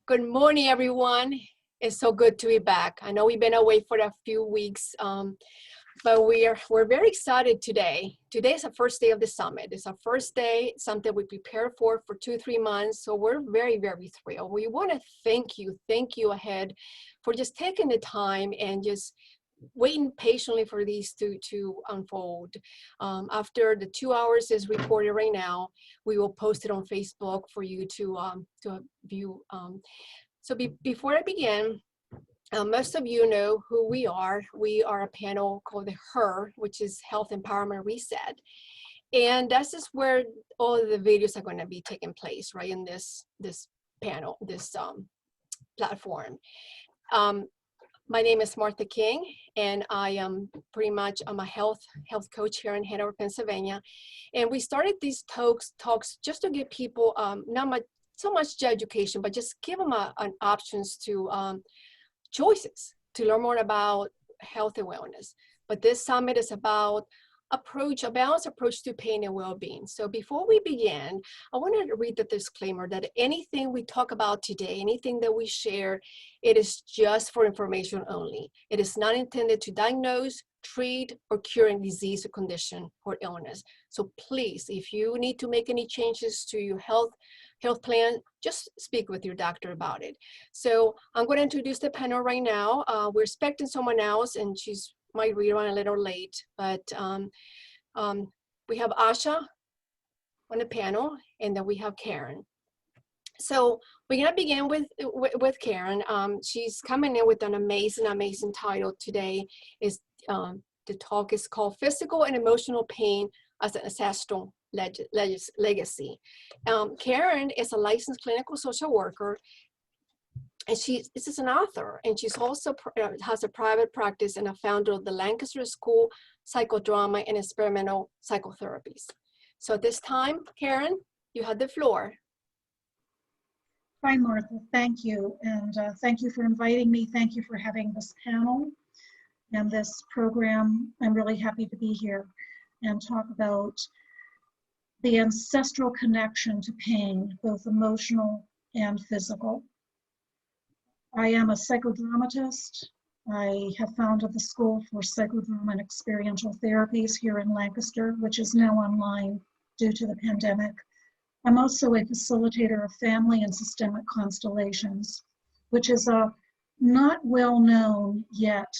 Good morning, everyone. It's so good to be back. I know we've been away for a few weeks, but we're very excited today. Today is the first day of the summit. It's our first day, something we prepared for 2-3 months. So we're very, very thrilled. We want to thank you ahead for just taking the time and just waiting patiently for these to unfold. After the 2 hours is recorded right now, we will post it on Facebook for you to view. Before I begin, most of you know who we are. We are a panel called the HER, which is Health Empowerment Reset. And this is where all of the videos are going to be taking place, right, in this panel, this platform. My name is Martha King, and I am I'm a health coach here in Hanover, Pennsylvania. And we started these talks just to give people not so much education, but just give them an options to choices to learn more about health and wellness. But this summit is about a balanced approach to pain and well-being. So before we begin, I wanted to read the disclaimer that anything we talk about today, anything that we share, it is just for information only. It is not intended to diagnose, treat, or cure any disease or condition or illness. So please, if you need to make any changes to your health plan, just speak with your doctor about it. So I'm going to introduce the panel right now. We're expecting someone else, and she's might be running a little late, but we have Asha on the panel, and then we have Karen. So we're gonna begin with Karen. She's coming in with an amazing title today. The talk is called Physical and Emotional Pain as an Ancestral Legacy. Karen is a licensed clinical social worker, and this is an author, and she's also has a private practice and a founder of the Lancaster School Psychodrama and Experiential Psychotherapies. So at this time, Karen, you have the floor. Hi, Martha. Thank you. And thank you for inviting me. Thank you for having this panel and this program. I'm really happy to be here and talk about the ancestral connection to pain, both emotional and physical. I am a psychodramatist. I have founded the School for Psychodrama and Experiential Therapies here in Lancaster, which is now online due to the pandemic. I'm also a facilitator of Family and Systemic Constellations, which is a not well known yet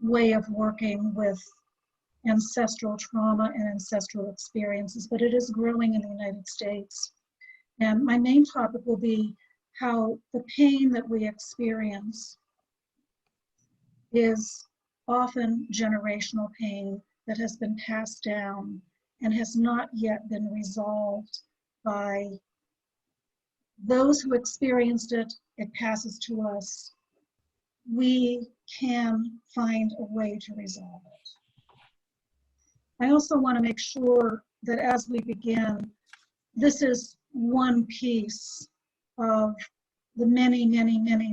way of working with ancestral trauma and ancestral experiences, but it is growing in the United States. And my main topic will be how the pain that we experience is often generational pain that has been passed down and has not yet been resolved by those who experienced it. It passes to us. We can find a way to resolve it. I also want to make sure that as we begin, this is one piece of the many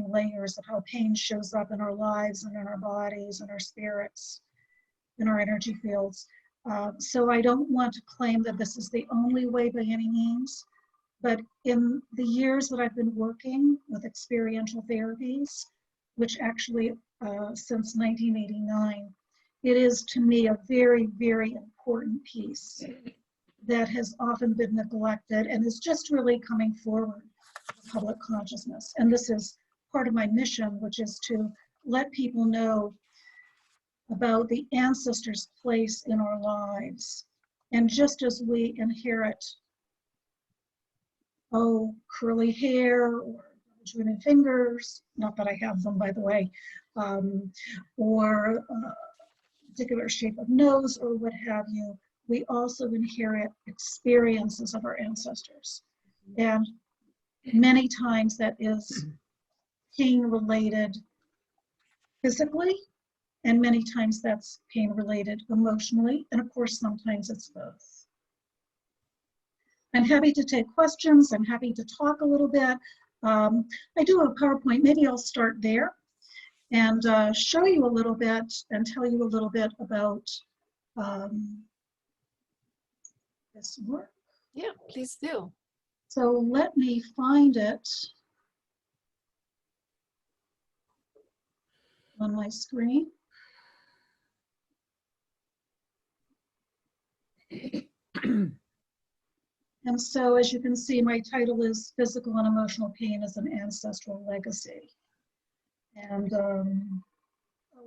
layers of how pain shows up in our lives and in our bodies and our spirits, in our energy fields. So I don't want to claim that this is the only way by any means, but in the years that I've been working with experiential therapies, which actually since 1989, it is to me a very important piece that has often been neglected and is just really coming forward to public consciousness. And this is part of my mission, which is to let people know about the ancestors' place in our lives. And just as we inherit, curly hair or jointed fingers, not that I have them, by the way, or a particular shape of nose or what have you, we also inherit experiences of our ancestors. And many times that is pain-related physically, and many times that's pain-related emotionally, and of course sometimes it's both. I'm happy to take questions. I'm happy to talk a little bit. I do have a PowerPoint. Maybe I'll start there and show you a little bit and tell you a little bit about this work. Yeah, please do. So let me find it. on my screen. And so, as you can see, my title is Physical and Emotional Pain as an Ancestral Legacy. And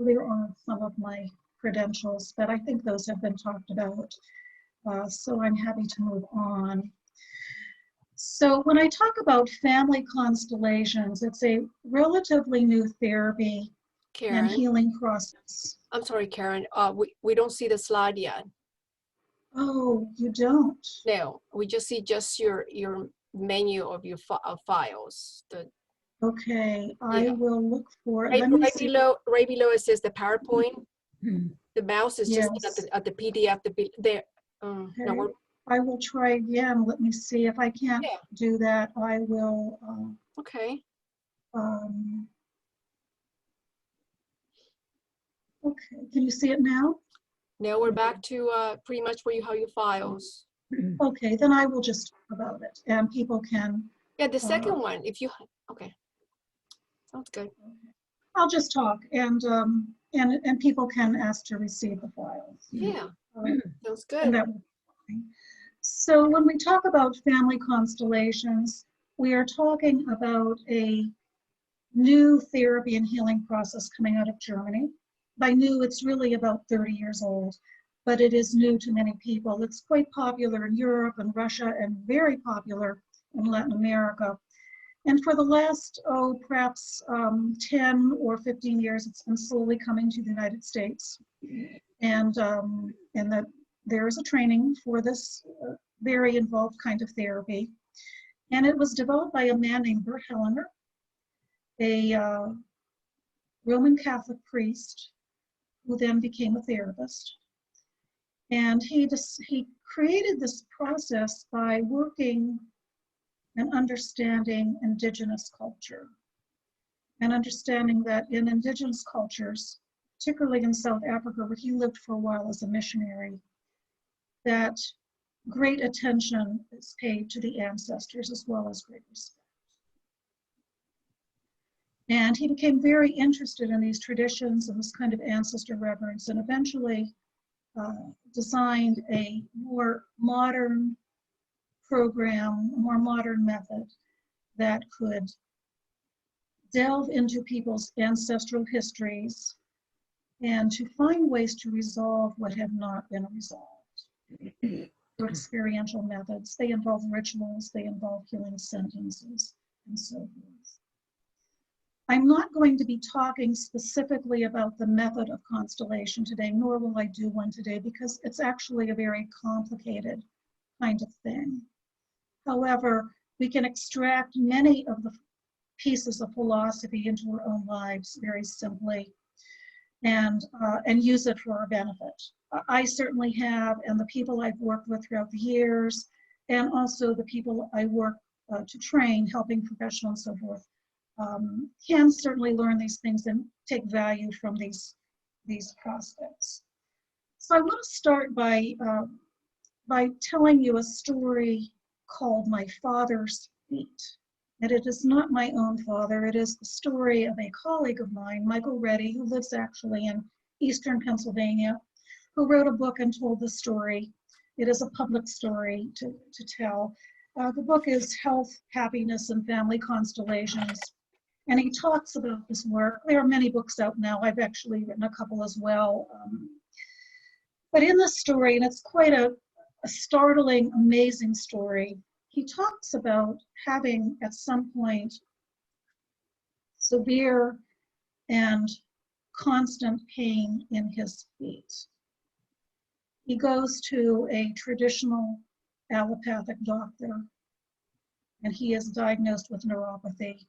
there are some of my credentials, but I think those have been talked about. So I'm happy to move on. So when I talk about family constellations, it's a relatively new therapy and healing process. I'm sorry, Karen. We don't see the slide yet. Oh, you don't? No, we just see your menu of your files. Okay, I will look for it. Right below it says the PowerPoint. The mouse is just at the PDF. There. Okay. No, I will try again. Let me see if I can't do that. I will. Okay. Okay. Can you see it now? Now we're back to pretty much where you have your files. Okay, then I will just talk about it, and people can. Yeah, the second one. If you okay, sounds good. I'll just talk, and people can ask to receive the files. Yeah, sounds good. And that will be fine. So when we talk about family constellations, we are talking about a new therapy and healing process coming out of Germany. By new, it's really about 30 years old, but it is new to many people. It's quite popular in Europe and Russia and very popular in Latin America. And for the last, perhaps 10 or 15 years, it's been slowly coming to the United States. And that there is a training for this very involved kind of therapy. And it was developed by a man named Bert Hellinger, a Roman Catholic priest who then became a therapist. And he created this process by working and understanding indigenous culture, and understanding that in indigenous cultures, particularly in South Africa, where he lived for a while as a missionary, that great attention is paid to the ancestors as well as great respect. And he became very interested in these traditions and this kind of ancestor reverence, and eventually designed a more modern program, a more modern method that could delve into people's ancestral histories and to find ways to resolve what had not been resolved. Through experiential methods, they involve rituals, they involve healing sentences, and so forth. I'm not going to be talking specifically about the method of constellation today, nor will I do one today, because it's actually a very complicated kind of thing. However, we can extract many of the pieces of philosophy into our own lives very simply and use it for our benefit. I certainly have, and the people I've worked with throughout the years, and also the people I work to train, helping professionals and so forth, can certainly learn these things and take value from these prospects. So I want to start by telling you a story called My Father's Feet. And it is not my own father, it is the story of a colleague of mine, Michael Reddy, who lives actually in Eastern Pennsylvania, who wrote a book and told the story. It is a public story to tell. The book is Health, Happiness, and Family Constellations. And he talks about this work. There are many books out now. I've actually written a couple as well. But in this story, and it's quite a startling, amazing story, he talks about having at some point severe and constant pain in his feet. He goes to a traditional allopathic doctor, and he is diagnosed with neuropathy.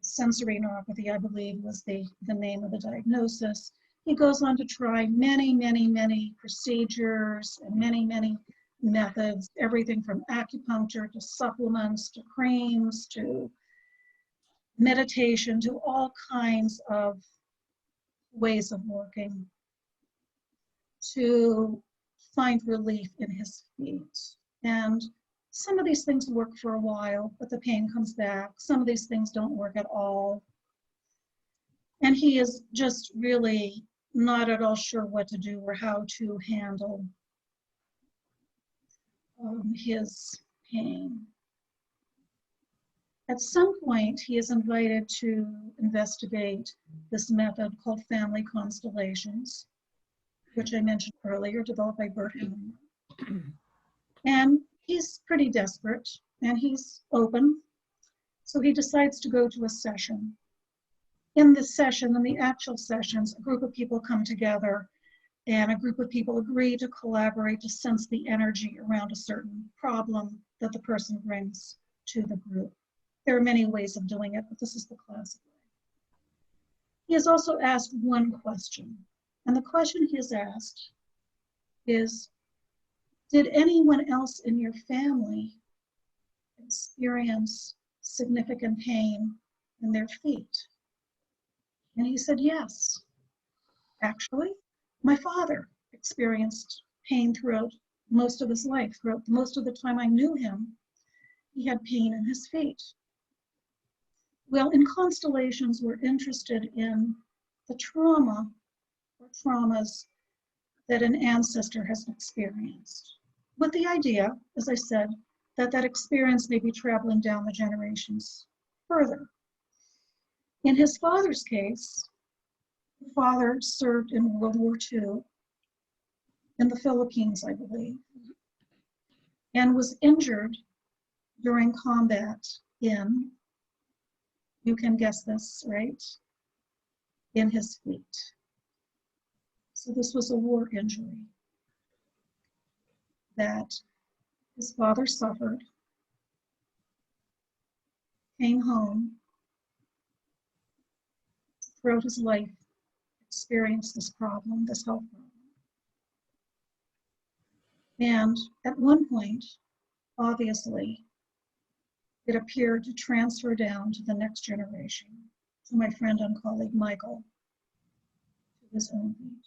Sensory neuropathy, I believe, was the name of the diagnosis. He goes on to try many procedures and many methods, everything from acupuncture to supplements to creams to meditation to all kinds of ways of working to find relief in his feet. And some of these things work for a while, but the pain comes back. Some of these things don't work at all. And he is just really not at all sure what to do or how to handle his pain. At some point, he is invited to investigate this method called Family Constellations, which I mentioned earlier, developed by Brennan. And he's pretty desperate, and he's open. So he decides to go to a session. In this session, in the actual sessions, a group of people come together, and a group of people agree to collaborate to sense the energy around a certain problem that the person brings to the group. There are many ways of doing it, but this is the classic way. He has also asked one question, and the question he has asked is, did anyone else in your family experience significant pain in their feet? And he said, yes. Actually, my father experienced pain throughout most of his life. Throughout most of the time I knew him, he had pain in his feet. Well, in constellations, we're interested in the trauma or traumas that an ancestor has experienced, with the idea, as I said, that that experience may be traveling down the generations further. In his father's case, the father served in World War II in the Philippines, I believe, and was injured during combat in, you can guess this, right? In his feet. So this was a war injury that his father suffered, came home, throughout his life, experienced this problem, this health problem. And at one point, obviously, it appeared to transfer down to the next generation, to my friend and colleague Michael, to his own feet.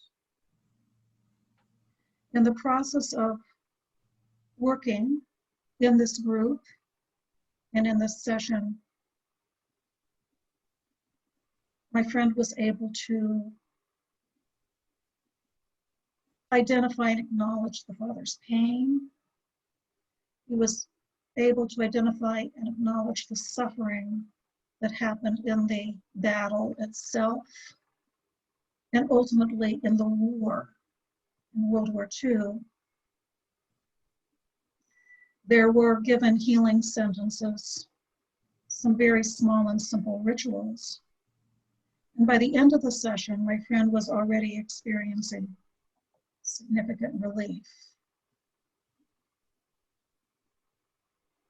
In the process of working in this group and in this session, my friend was able to identify and acknowledge the father's pain. He was able to identify and acknowledge the suffering that happened in the battle itself, and ultimately in the war, in World War II. There were given healing sentences, some very small and simple rituals. And by the end of the session, my friend was already experiencing significant relief.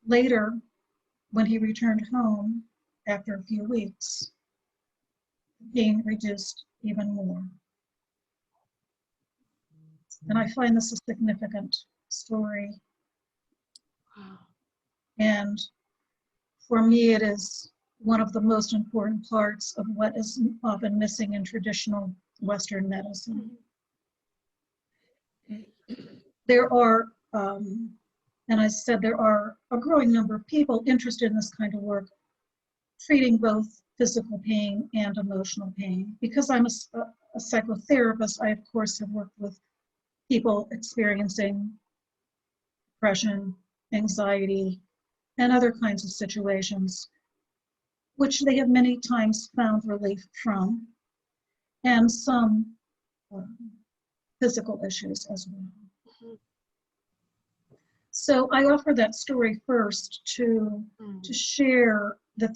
Later, when he returned home after a few weeks, the pain reduced even more. And I find this a significant story. Wow. And for me, it is one of the most important parts of what is often missing in traditional Western medicine. There are, and I said there are a growing number of people interested in this kind of work, treating both physical pain and emotional pain. Because I'm a psychotherapist, I of course have worked with people experiencing depression, anxiety, and other kinds of situations, which they have many times found relief from, and some physical issues as well. Mm-hmm. So I offer that story first to share that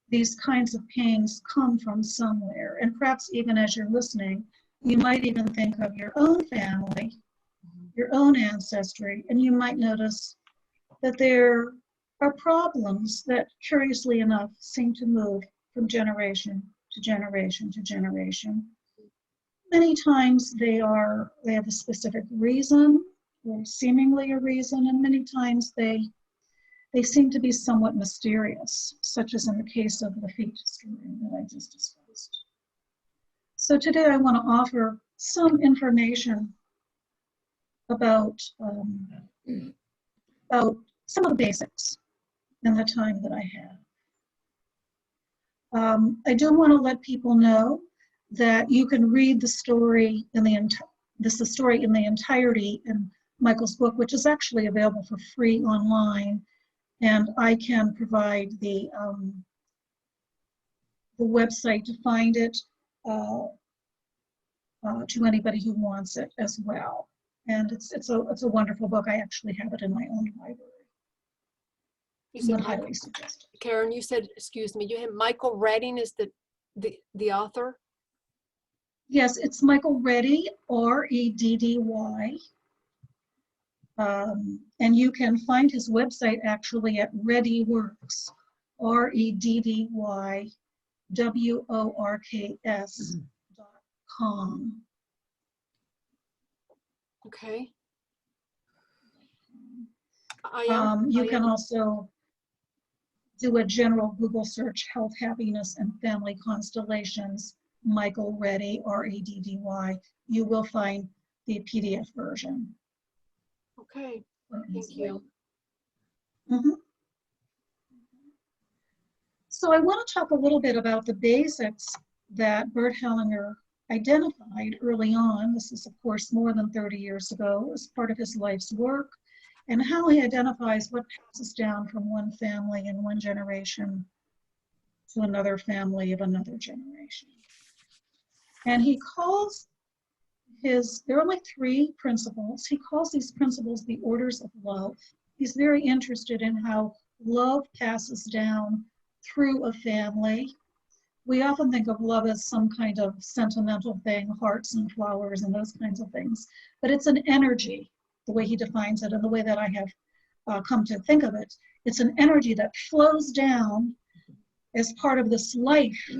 these kinds of pains come from somewhere. And perhaps even as you're listening, you might even think of your own family, your own ancestry, and you might notice that there are problems that, curiously enough, seem to move from generation to generation to generation. Many times they have a specific reason, or seemingly a reason, and many times they seem to be somewhat mysterious, such as in the case of the feet story that I just discussed. So today I want to offer some information about some of the basics in the time that I have. I do want to let people know that you can read the story in the entirety in Michael's book, which is actually available for free online, and I can provide the website to find it to anybody who wants it as well. And it's a wonderful book. I actually have it in my own library. You said highly suggest it. Karen, you said, excuse me, you had Michael Redding is the author? Yes, it's Michael Reddy, R-E-D-D-Y. And you can find his website actually at ReadyWorks, ReadyWorks.com. Okay. You can also do a general Google search, Health, Happiness, and Family Constellations, Michael Reddy, R-E-D-D-Y. You will find the PDF version. Okay, thank you. So I want to talk a little bit about the basics that Bert Hellinger identified early on. This is, of course, more than 30 years ago as part of his life's work, and how he identifies what passes down from one family in one generation to another family of another generation. And he calls there are like 3 principles. He calls these principles the orders of love. He's very interested in how love passes down through a family. We often think of love as some kind of sentimental thing, hearts and flowers and those kinds of things, but it's an energy, the way he defines it and the way that I have come to think of it. It's an energy that flows down as part of this life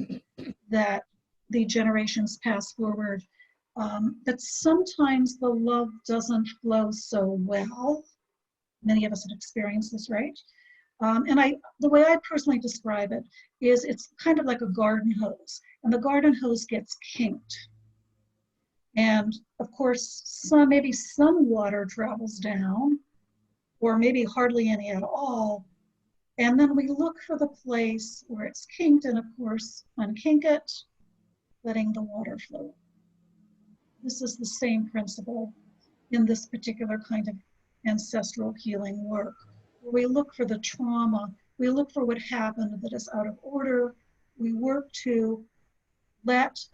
that the generations pass forward. But sometimes the love doesn't flow so well. Many of us have experienced this, right? And the way I personally describe it is it's kind of like a garden hose, and the garden hose gets kinked. And of course, maybe some water travels down, or maybe hardly any at all. And then we look for the place where it's kinked, and of course, unkink it, letting the water flow. This is the same principle in this particular kind of ancestral healing work. We look for the trauma, we look for what happened that is out of order, we work to let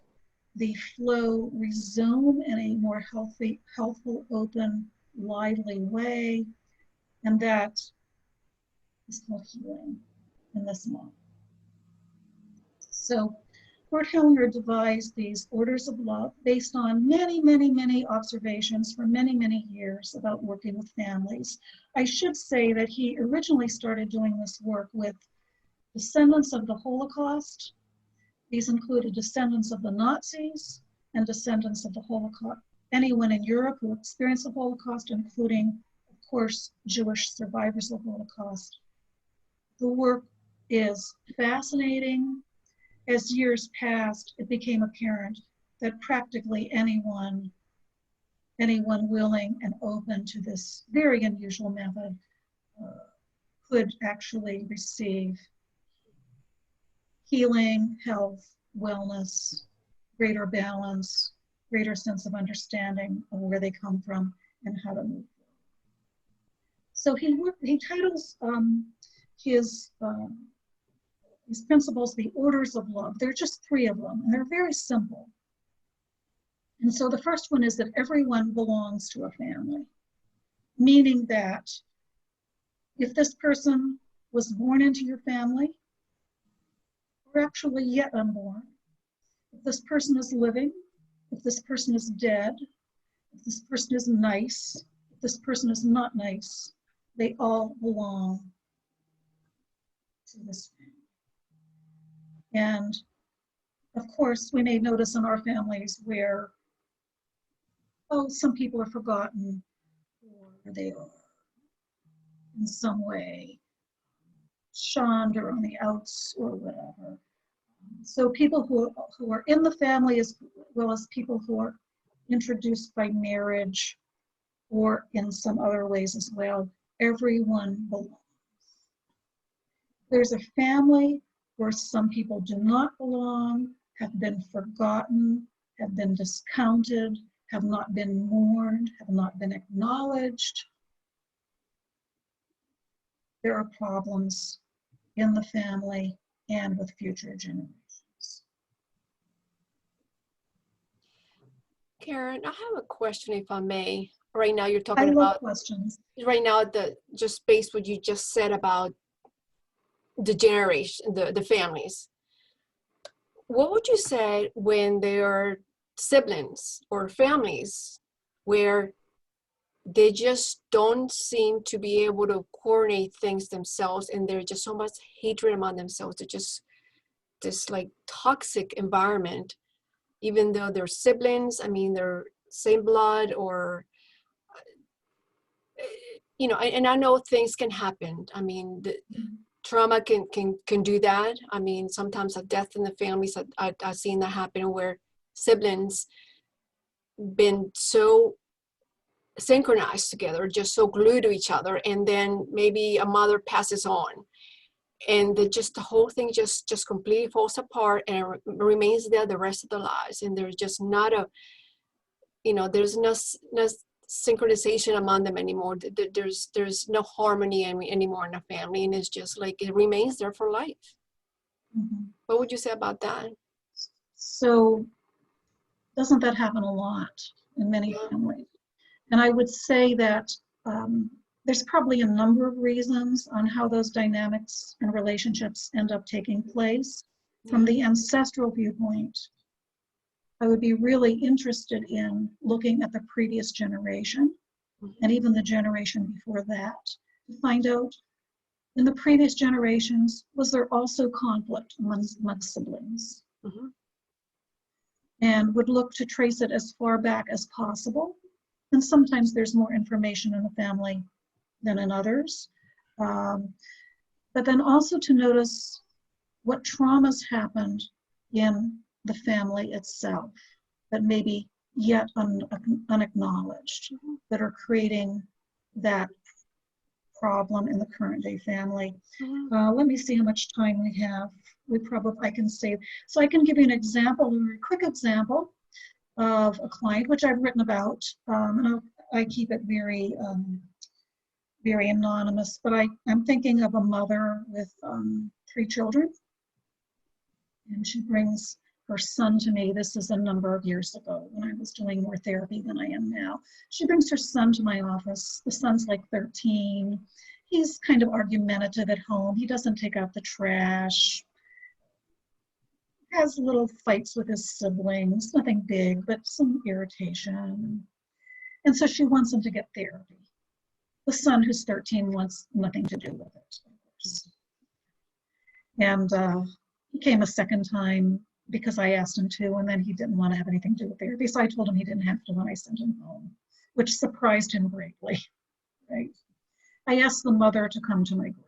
the flow resume in a more healthful, open, lively way, and that is called healing in this model. So Bert Hellinger devised these orders of love based on many, many, many observations for many, many years about working with families. I should say that he originally started doing this work with descendants of the Holocaust. These included descendants of the Nazis and descendants of the Holocaust, anyone in Europe who experienced the Holocaust, including, of course, Jewish survivors of the Holocaust. The work is fascinating. As years passed, it became apparent that practically anyone willing and open to this very unusual method could actually receive healing, health, wellness, greater balance, greater sense of understanding of where they come from and how to move forward. So he titles his principles the orders of love. There are just 3 of them, and they're very simple. And so the first one is that everyone belongs to a family, meaning that if this person was born into your family, or actually yet unborn, if this person is living, if this person is dead, if this person is nice, if this person is not nice, they all belong to this family. And of course, we may notice in our families where, some people are forgotten, or they are in some way shunned or on the outs or whatever. So people who are in the family as well as people who are introduced by marriage or in some other ways as well, everyone belongs. There's a family where some people do not belong, have been forgotten, have been discounted, have not been mourned, have not been acknowledged. There are problems in the family and with future generations. Karen, I have a question, if I may. Right now, you're I talking love about, questions. right now, just based what you just said about the generation, the families. What would you say when there are siblings or families where they just don't seem to be able to coordinate things themselves, and there's just so much hatred among themselves? They're just this like toxic environment, even though they're siblings. I mean, they're same blood, or you know, and I know things can happen. I mean, the trauma can do that. I mean, sometimes a death in the families, I've seen that happen where siblings been so synchronized together, just so glued to each other, and then maybe a mother passes on, and the whole thing just completely falls apart, and it remains there the rest of their lives. And there's just not a, you know, there's no synchronization among them anymore. There's no harmony anymore in the family, and it's just like it remains there for life. Mm-hmm. What would you say about that? So doesn't that happen a lot in many families? And I would say that there's probably a number of reasons on how those dynamics and relationships end up taking place. From the ancestral viewpoint, I would be really interested in looking at the previous generation and even the generation before that to find out, in the previous generations, was there also conflict among siblings? Mm-hmm. And would look to trace it as far back as possible. And sometimes there's more information in the family than in others. But then also to notice what traumas happened in the family itself that may be yet unacknowledged, that are creating that problem in the current day family. Let me see how much time we have. I can save. So I can give you an example, a very quick example of a client, which I've written about, and I keep it very, very anonymous, but I'm thinking of a mother with 3 children, and she brings her son to me. This is a number of years ago when I was doing more therapy than I am now. She brings her son to my office. The son's like 13. He's kind of argumentative at home. He doesn't take out the trash. Has little fights with his siblings, nothing big, but some irritation. And so she wants him to get therapy. The son, who's 13, wants nothing to do with it, of course. And he came a second time because I asked him to, and then he didn't want to have anything to do with therapy. So I told him he didn't have to when I sent him home, which surprised him greatly, right? I asked the mother to come to my group.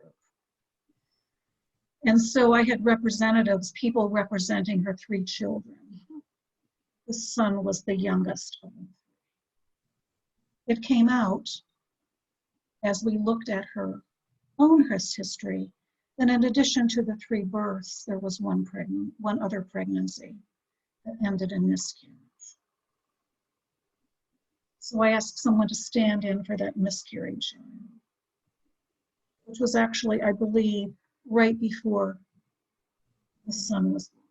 And so I had representatives, people representing her 3 children. The son was the youngest of them. It came out as we looked at her own history, that in addition to the 3 births, there was one other pregnancy that ended in miscarriage. So I asked someone to stand in for that miscarriage, which was actually, I believe, right before the son was born,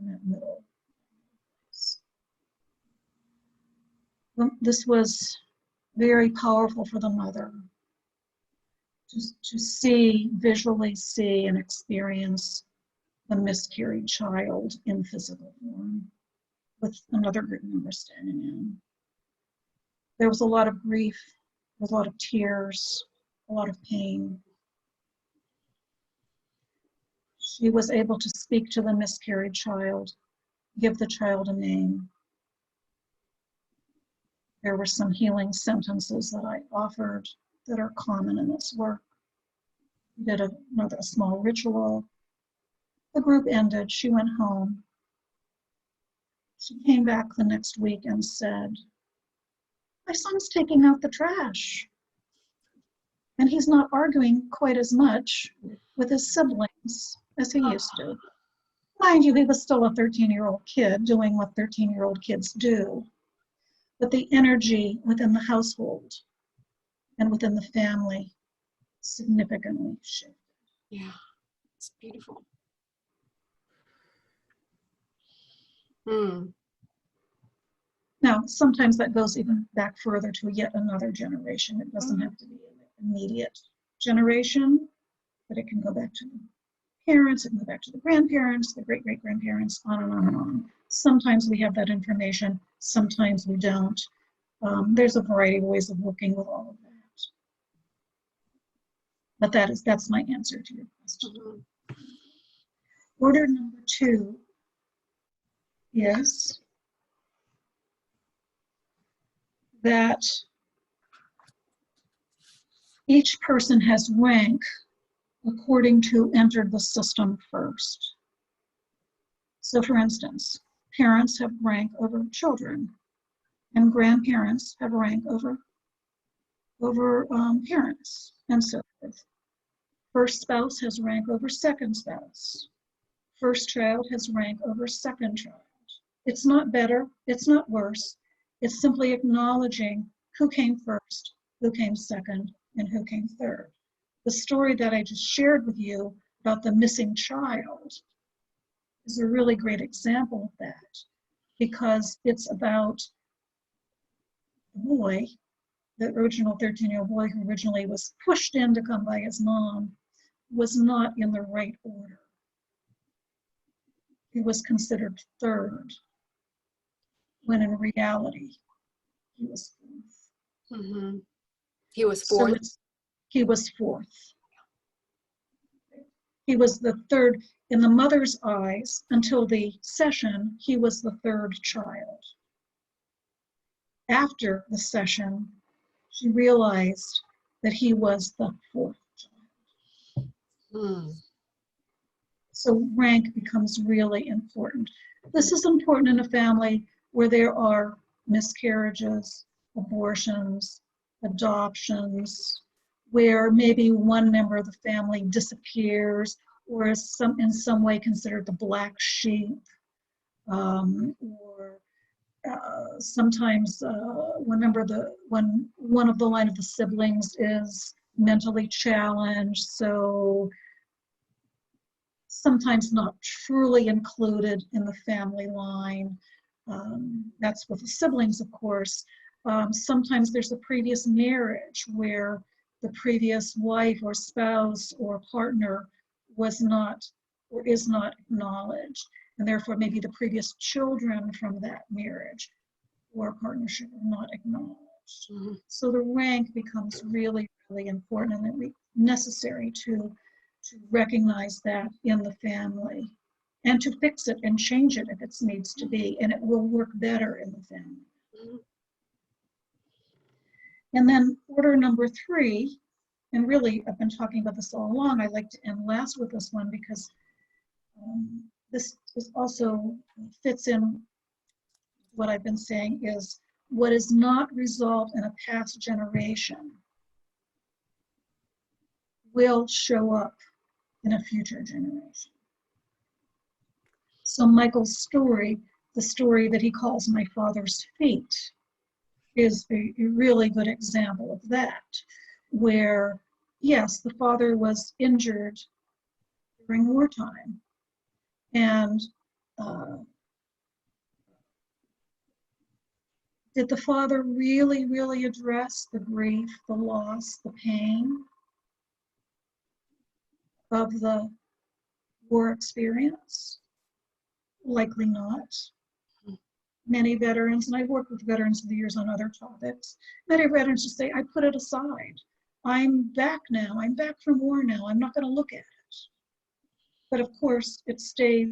in that middle. This was very powerful for the mother to visually see and experience the miscarried child in physical form with another group member standing in. There was a lot of grief, there was a lot of tears, a lot of pain. She was able to speak to the miscarried child, give the child a name. There were some healing sentences that I offered that are common in this work. We did a small ritual. The group ended, she went home. She came back the next week and said, "My son's taking out the trash. And he's not arguing quite as much with his siblings as he used to. Mind you, he was still a 13-year-old kid doing what 13-year-old kids do. But the energy within the household and within the family significantly shifted. Yeah, it's beautiful. Hmm. Now, sometimes that goes even back further to yet another generation. It doesn't have to be an immediate generation, but it can go back to the parents, it can go back to the grandparents, the great-great-grandparents, on and on and on. Sometimes we have that information, sometimes we don't. There's a variety of ways of working with all of that. But that's my answer to your question. Mm-hmm. Order number 2 is that each person has rank according to entered the system first. So for instance, parents have rank over children, and grandparents have rank over parents, and so forth. First spouse has rank over second spouse. First child has rank over second child. It's not better, it's not worse. It's simply acknowledging who came first, who came second, and who came third. The story that I just shared with you about the missing child is a really great example of that, because it's about the boy, the original 13-year-old boy who originally was pushed in to come by his mom, was not in the right order. He was considered third, when in reality, he was fourth. Mm-hmm. He was fourth. So he was fourth. He was the third, in the mother's eyes, until the session, he was the third child. After the session, she realized that he was the fourth child. Mm. So rank becomes really important. This is important in a family where there are miscarriages, abortions, adoptions, where maybe one member of the family disappears or is in some way considered the black sheep, or sometimes when one of the line of the siblings is mentally challenged, so sometimes not truly included in the family line. That's with the siblings, of course. Sometimes there's a previous marriage where the previous wife or spouse or partner was not or is not acknowledged, and therefore maybe the previous children from that marriage or partnership are not acknowledged. Mm-hmm. So the rank becomes really, really important, and it's necessary to recognize that in the family and to fix it and change it if it needs to be, and it will work better in the family. Mm-hmm. And then order number 3, and really I've been talking about this all along, I like to end last with this one because this is also fits in what I've been saying, is what is not resolved in a past generation will show up in a future generation. So Michael's story, the story that he calls My Father's Feet, is a really good example of that, where, yes, the father was injured during wartime, and did the father really, really address the grief, the loss, the pain of the war experience? Likely not. Many veterans, and I've worked with veterans over the years on other topics, many veterans just say, I put it aside. I'm back now. I'm back from war now. I'm not going to look at it. But of course, it stays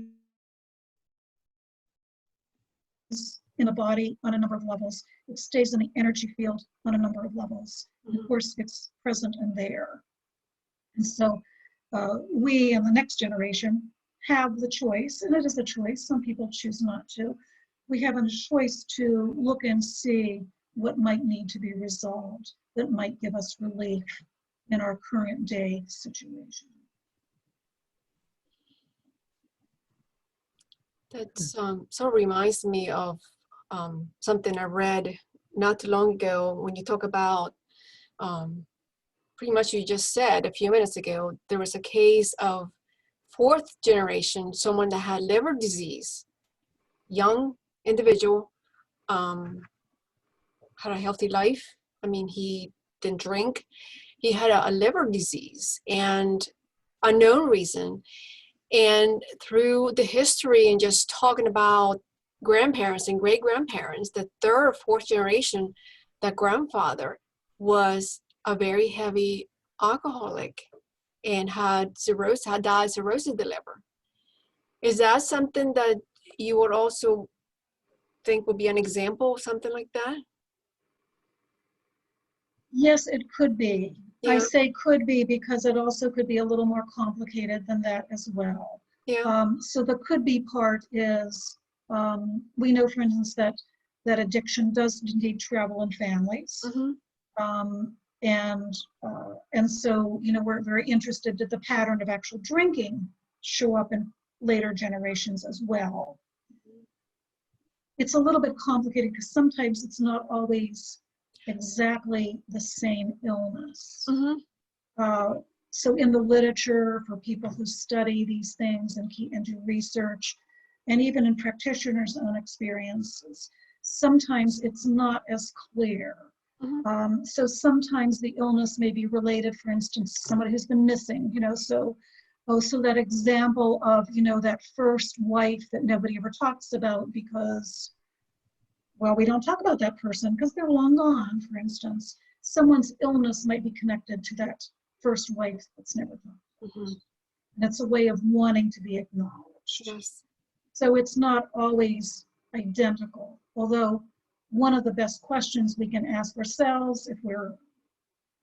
in a body on a number of levels. It stays in the energy field on a number of levels. Mm-hmm. Of course, it's present and there. And so we in the next generation have the choice, and it is a choice. Some people choose not to. We have a choice to look and see what might need to be resolved that might give us relief in our current day situation. That's so reminds me of something I read not too long ago when you talk about pretty much you just said a few minutes ago. There was a case of fourth generation, someone that had liver disease, young individual, had a healthy life. I mean, he didn't drink. He had a liver disease and unknown reason. And through the history and just talking about grandparents and great grandparents, the third or fourth generation, that grandfather was a very heavy alcoholic and had died cirrhosis of the liver. Is that something that you would also think would be an example of something like that? Yes, it could be. Yeah. I say could be because it also could be a little more complicated than that as well. Yeah. So the could be part is, we know, for instance, that addiction does indeed travel in families. Mm-hmm. And so, you know, we're very interested, did the pattern of actual drinking show up in later generations as well? It's a little bit complicated because sometimes it's not always exactly the same illness. Mm-hmm. So in the literature, for people who study these things and do research, and even in practitioners' own experiences, sometimes it's not as clear. Mm-hmm. So sometimes the illness may be related, for instance, to somebody who's been missing, you know, so that example of, you know, that first wife that nobody ever talks about because, well, we don't talk about that person because they're long gone, for instance. Someone's illness might be connected to that first wife that's never talked about. Mm-hmm. And it's a way of wanting to be acknowledged. Yes. So it's not always identical, although one of the best questions we can ask ourselves if we're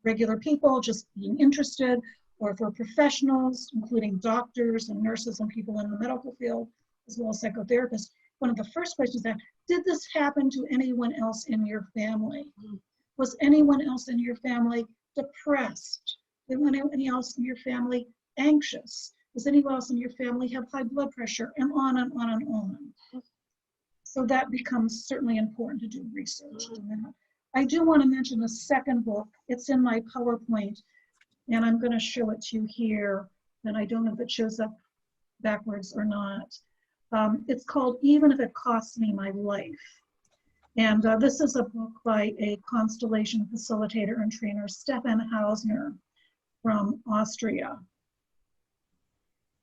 regular people just being interested, or if we're professionals, including doctors and nurses and people in the medical field, as well as psychotherapists, one of the first questions is that, did this happen to anyone else in your family? Mm-hmm. Was anyone else in your family depressed? Was anyone else in your family anxious? Does anyone else in your family have high blood pressure? And on and on and on. So that becomes certainly important to do research on that. I do want to mention a second book. It's in my PowerPoint, and I'm going to show it to you here. And I don't know if it shows up backwards or not. It's called Even If It Costs Me My Life. And this is a book by a constellation facilitator and trainer, Stefan Hausner from Austria.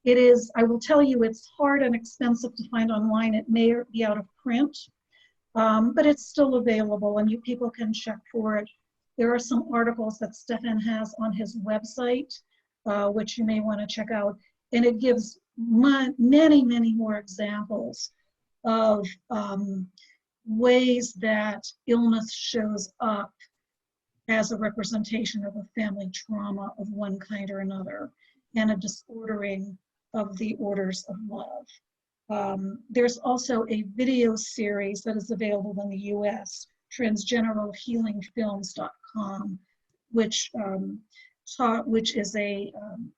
It is, I will tell you, it's hard and expensive to find online. It may be out of print, but it's still available and people can check for it. There are some articles that Stefan has on his website, which you may want to check out. And it gives many, many more examples of ways that illness shows up as a representation of a family trauma of one kind or another, and a disordering of the orders of love. There's also a video series that is available in the US, transgenerationhealingfilms.com, which is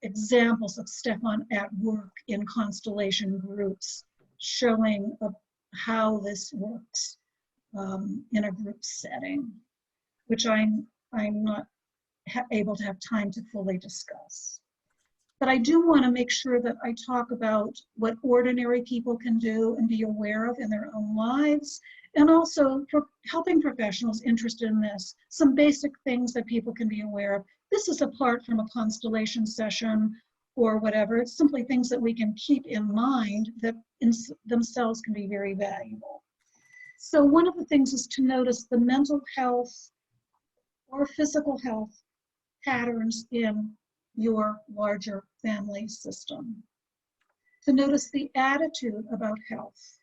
examples of Stefan at work in constellation groups, showing how this works in a group setting, which I'm not able to have time to fully discuss. But I do want to make sure that I talk about what ordinary people can do and be aware of in their own lives, and also for helping professionals interested in this, some basic things that people can be aware of. This is apart from a constellation session or whatever. It's simply things that we can keep in mind that in themselves can be very valuable. So one of the things is to notice the mental health or physical health patterns in your larger family system. To notice the attitude about health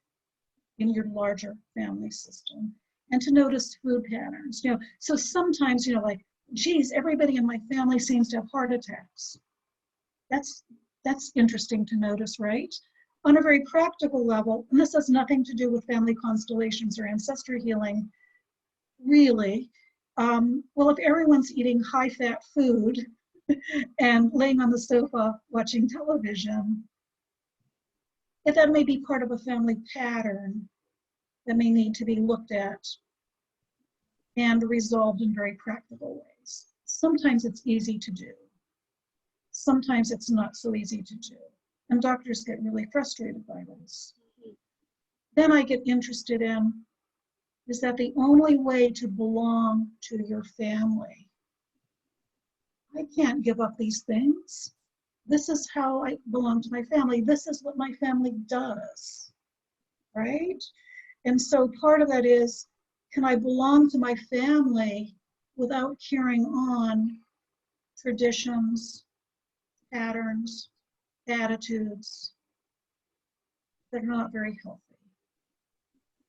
in your larger family system, and to notice food patterns. You know, so sometimes, you know, like, geez, everybody in my family seems to have heart attacks. That's interesting to notice, right? On a very practical level, and this has nothing to do with family constellations or ancestral healing, really. Well, if everyone's eating high-fat food and laying on the sofa watching television, if that may be part of a family pattern that may need to be looked at and resolved in very practical ways. Sometimes it's easy to do. Sometimes it's not so easy to do. And doctors get really frustrated by this. Then I get interested in, is that the only way to belong to your family? I can't give up these things. This is how I belong to my family. This is what my family does, right? And so part of that is, can I belong to my family without carrying on traditions, patterns, attitudes that are not very healthy?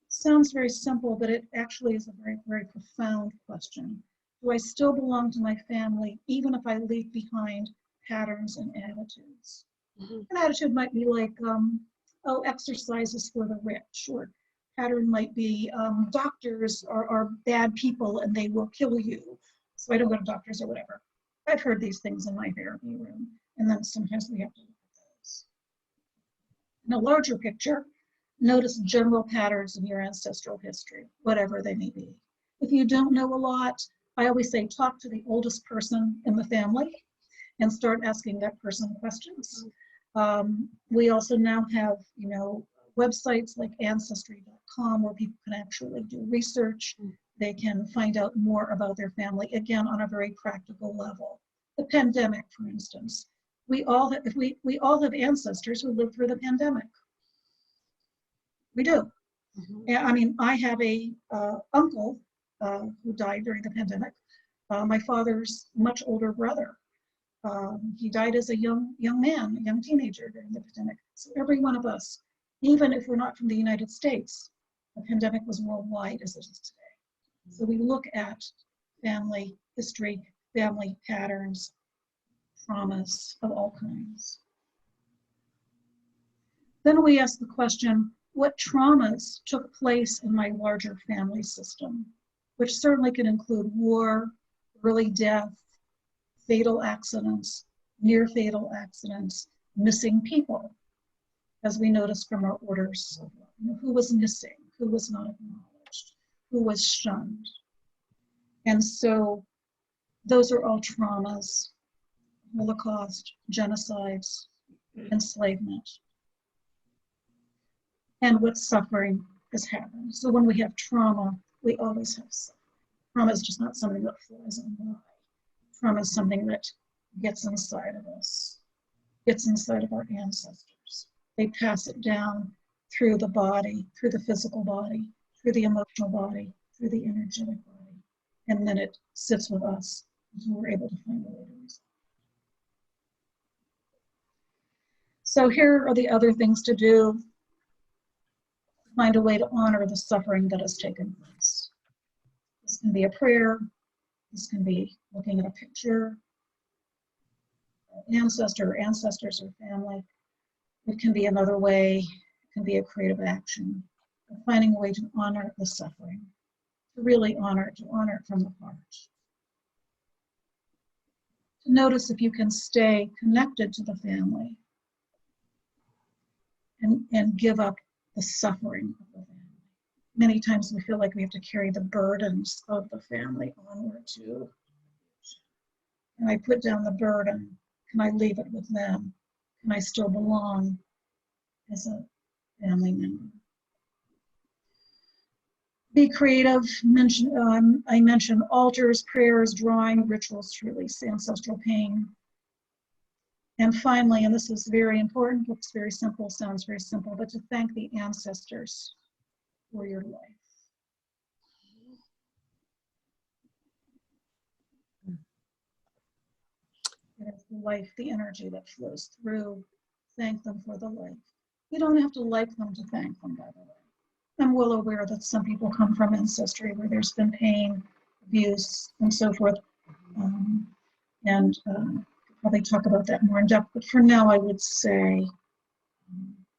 Sounds very simple, but it actually is a very, very profound question. Do I still belong to my family even if I leave behind patterns and attitudes? An attitude might be like, oh, exercise is for the rich, or pattern might be doctors are bad people and they will kill you, so I don't go to doctors or whatever. I've heard these things in my therapy room, and then sometimes we have to look at those. In a larger picture, notice general patterns in your ancestral history, whatever they may be. If you don't know a lot, I always say talk to the oldest person in the family and start asking that person questions. We also now have, websites like Ancestry.com where people can actually do research. They can find out more about their family, again, on a very practical level. The pandemic, for instance. We all have ancestors who lived through the pandemic. We do. I mean, I have a uncle who died during the pandemic. My father's much older brother. He died as a young man, a young teenager during the pandemic. So every one of us, even if we're not from the United States, the pandemic was worldwide as it is today. So we look at family history, family patterns, traumas of all kinds. Then we ask the question, what traumas took place in my larger family system, which certainly can include war, early death, fatal accidents, near fatal accidents, missing people, as we noticed from our orders. Who was missing, who was not acknowledged, who was shunned. And so those are all traumas: Holocaust, genocides, enslavement, and what suffering has happened. So when we have trauma, we always have suffering. Trauma is just not something that flies on by. Trauma is something that gets inside of us, gets inside of our ancestors. They pass it down through the body, through the physical body, through the emotional body, through the energetic body, and then it sits with us until we're able to find a way to resolve. So here are the other things to do. Find a way to honor the suffering that has taken place. This can be a prayer. This can be looking at a picture, ancestor or ancestors or family. It can be another way. It can be a creative action. Finding a way to honor the suffering, to really honor it from the heart. To notice if you can stay connected to the family and give up the suffering of the family. Many times we feel like we have to carry the burdens of the family onward too. Can I put down the burden? Can I leave it with them? Can I still belong as a family member? Be creative. I mentioned altars, prayers, drawing, rituals to release ancestral pain. And finally, and this is very important, looks very simple, sounds very simple, but to thank the ancestors for your life. It is the life, the energy that flows through. Thank them for the life. You don't have to like them to thank them, by the way. I'm well aware that some people come from ancestry where there's been pain, abuse, and so forth. Probably talk about that more in depth, but for now I would say,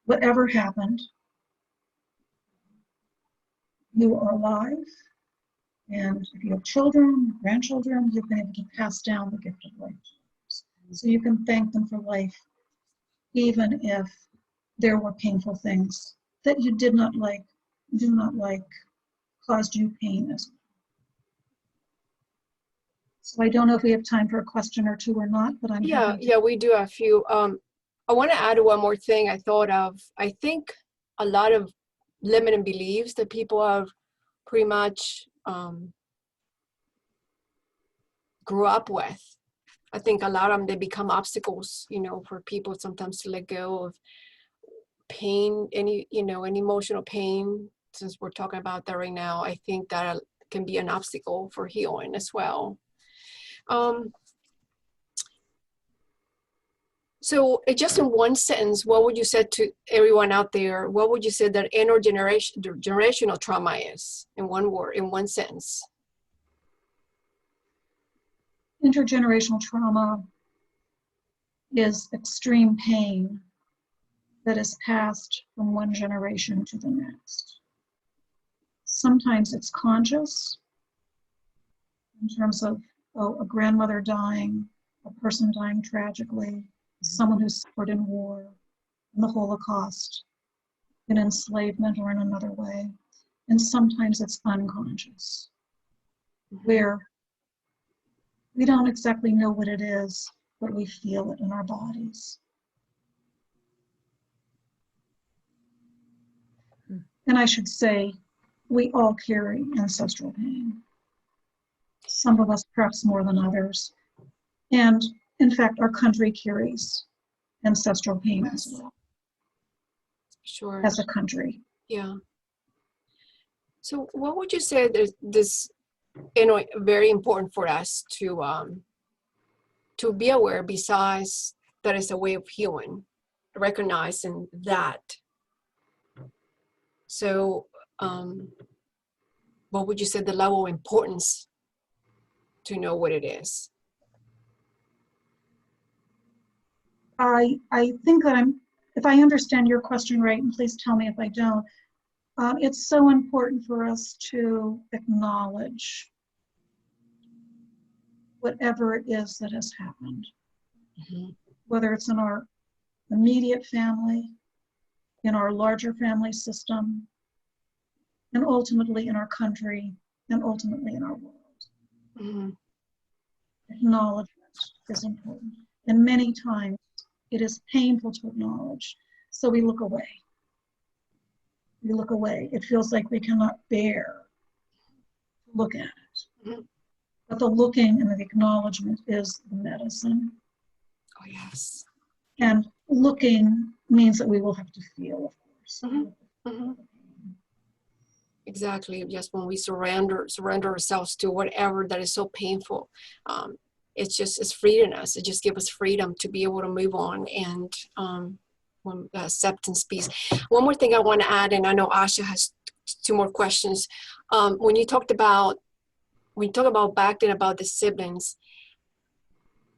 whatever happened, you are alive, and if you have children, grandchildren, you've been able to pass down the gift of life. So you can thank them for life, even if there were painful things that you did not like, caused you pain as well. So I don't know if we have time for a question or two or not, but I'm happy to. Yeah, we do a few. I want to add one more thing I thought of. I think a lot of limiting beliefs that people have pretty much grew up with. I think a lot of them, they become obstacles, for people sometimes to let go of pain, any emotional pain. Since we're talking about that right now, I think that can be an obstacle for healing as well. So just in one sentence, what would you say to everyone out there? What would you say that intergenerational trauma is, in one word, in one sentence? Intergenerational trauma is extreme pain that is passed from one generation to the next. Sometimes it's conscious, in terms of a grandmother dying, a person dying tragically, someone who suffered in war, in the Holocaust, in enslavement, or in another way. And sometimes it's unconscious, where we don't exactly know what it is, but we feel it in our bodies. And I should say, we all carry ancestral pain. Some of us perhaps more than others. And in fact, our country carries ancestral pain as well. Sure. As a country. Yeah. So what would you say this very important for us to be aware, besides that is a way of healing, recognizing that. So what would you say the level of importance to know what it is? I think that if I understand your question right, and please tell me if I don't, it's so important for us to acknowledge whatever it is that has happened, whether it's in our immediate family, in our larger family system, and ultimately in our country, and ultimately in our world. Acknowledgement is important. And many times it is painful to acknowledge, so we look away. We look away. It feels like we cannot bear to look at it. But the looking and the acknowledgement is the medicine. Oh, yes. And looking means that we will have to feel, of course. Exactly. Just when we surrender ourselves to whatever that is so painful, it's freeing us. It just gives us freedom to be able to move on and acceptance, peace. One more thing I want to add, and I know Asha has two more questions. When you talk about back then about the siblings,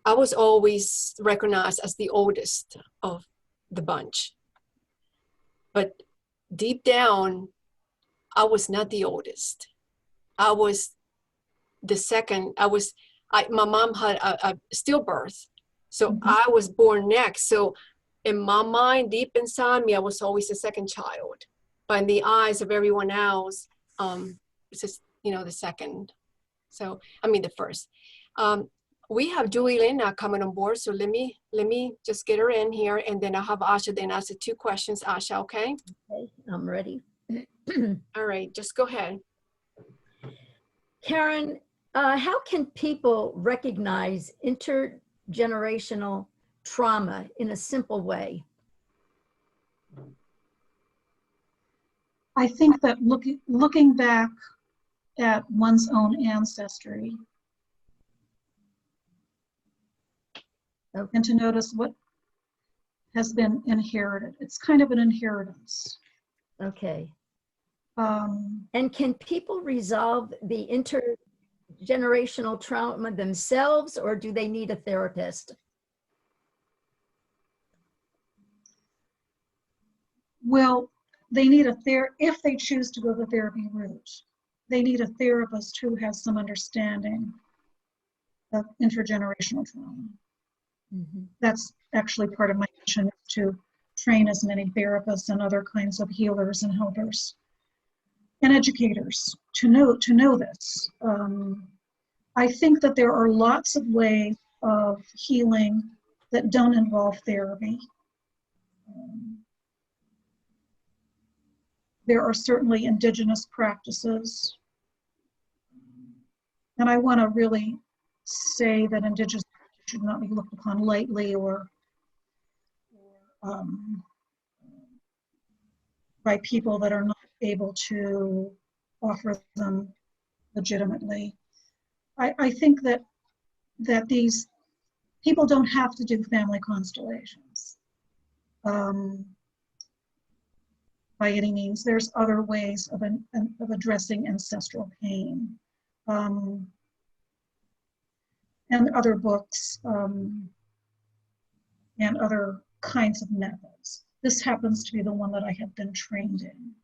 I was always recognized as the oldest of the bunch. But deep down, I was not the oldest. I was the second. My mom had a stillbirth. So I was born next. So in my mind, deep inside me, I was always the second child. But in the eyes of everyone else, it's just, the second. So, the first. We have Julie Lynn coming on board. So let me just get her in here, and then I'll have Asha then ask the two questions. Asha, okay? Okay, I'm ready. All right, just go ahead. Karen, how can people recognize intergenerational trauma in a simple way? I think that looking back at one's own ancestry, and to notice what has been inherited. It's kind of an inheritance. Okay. And can people resolve the intergenerational trauma themselves, or do they need a therapist? Well, they need if they choose to go the therapy route, they need a therapist who has some understanding of intergenerational trauma. That's actually part of my mission, to train as many therapists and other kinds of healers and helpers and educators to know this. I think that there are lots of ways of healing that don't involve therapy. There are certainly indigenous practices. And I want to really say that indigenous practice should not be looked upon lightly or by people that are not able to offer them legitimately. I think that these people don't have to do family constellations by any means. There's other ways of addressing ancestral pain, and other books and other kinds of methods. This happens to be the one that I have been trained in.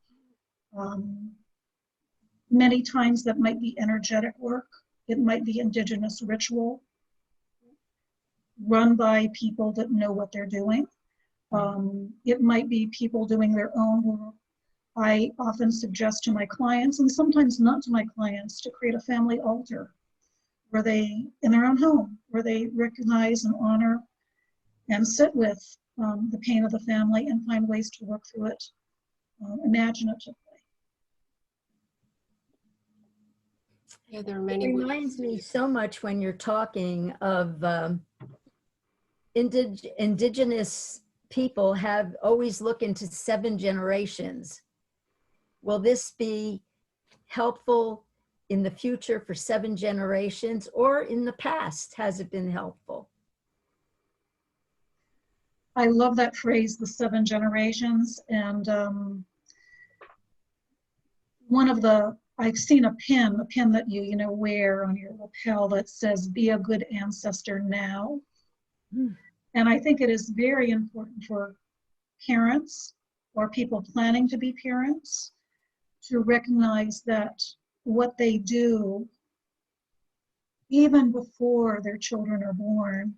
Many times that might be energetic work. It might be indigenous ritual run by people that know what they're doing. It might be people doing their own work. I often suggest to my clients, and sometimes not to my clients, to create a family altar where they, in their own home, where they recognize and honor and sit with the pain of the family and find ways to work through it imaginatively. Yeah, there are many It ways. reminds me so much when you're talking of indigenous people have always looked into 7 generations. Will this be helpful in the future for 7 generations, or in the past, has it been helpful? I love that phrase, the 7 generations. And I've seen a pin that you wear on your lapel that says, "Be a good ancestor now." And I think it is very important for parents or people planning to be parents to recognize that what they do, even before their children are born,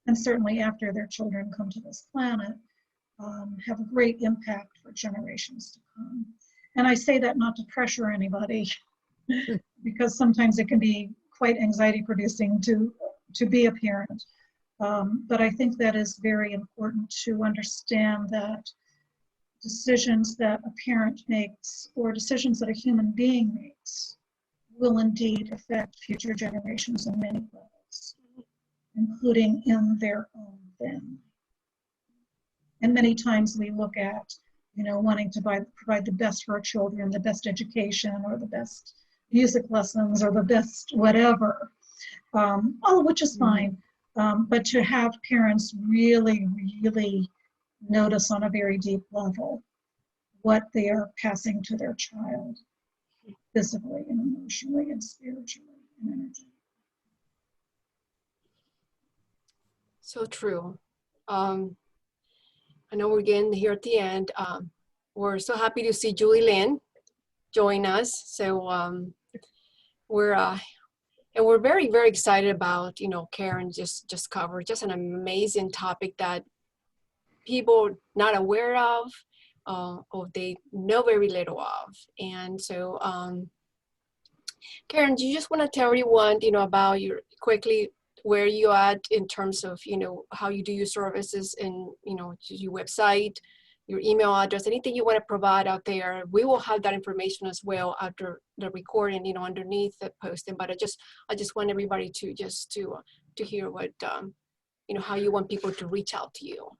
and certainly after their children come to this planet, have a great impact for generations to come. And I say that not to pressure anybody, because sometimes it can be quite anxiety producing to be a parent. But I think that is very important to understand that decisions that a parent makes or decisions that a human being makes will indeed affect future generations on many levels, including in their own family. And many times we look at, wanting to provide the best for our children, the best education, or the best music lessons, or the best whatever, all of which is fine. But to have parents really, really notice on a very deep level what they are passing to their child, physically and emotionally and spiritually and energetically. So true. I know we're getting here at the end. We're so happy to see Julie Lynn join us. So we're very, very excited about, Karen just covered just an amazing topic that people not aware of, or they know very little of. And so, Karen, do you just want to tell everyone, about quickly where you at in terms of, how you do your services and, your website, your email address, anything you want to provide out there? We will have that information as well after the recording, underneath the posting. But I just want everybody to hear what, how you want people to reach out to you.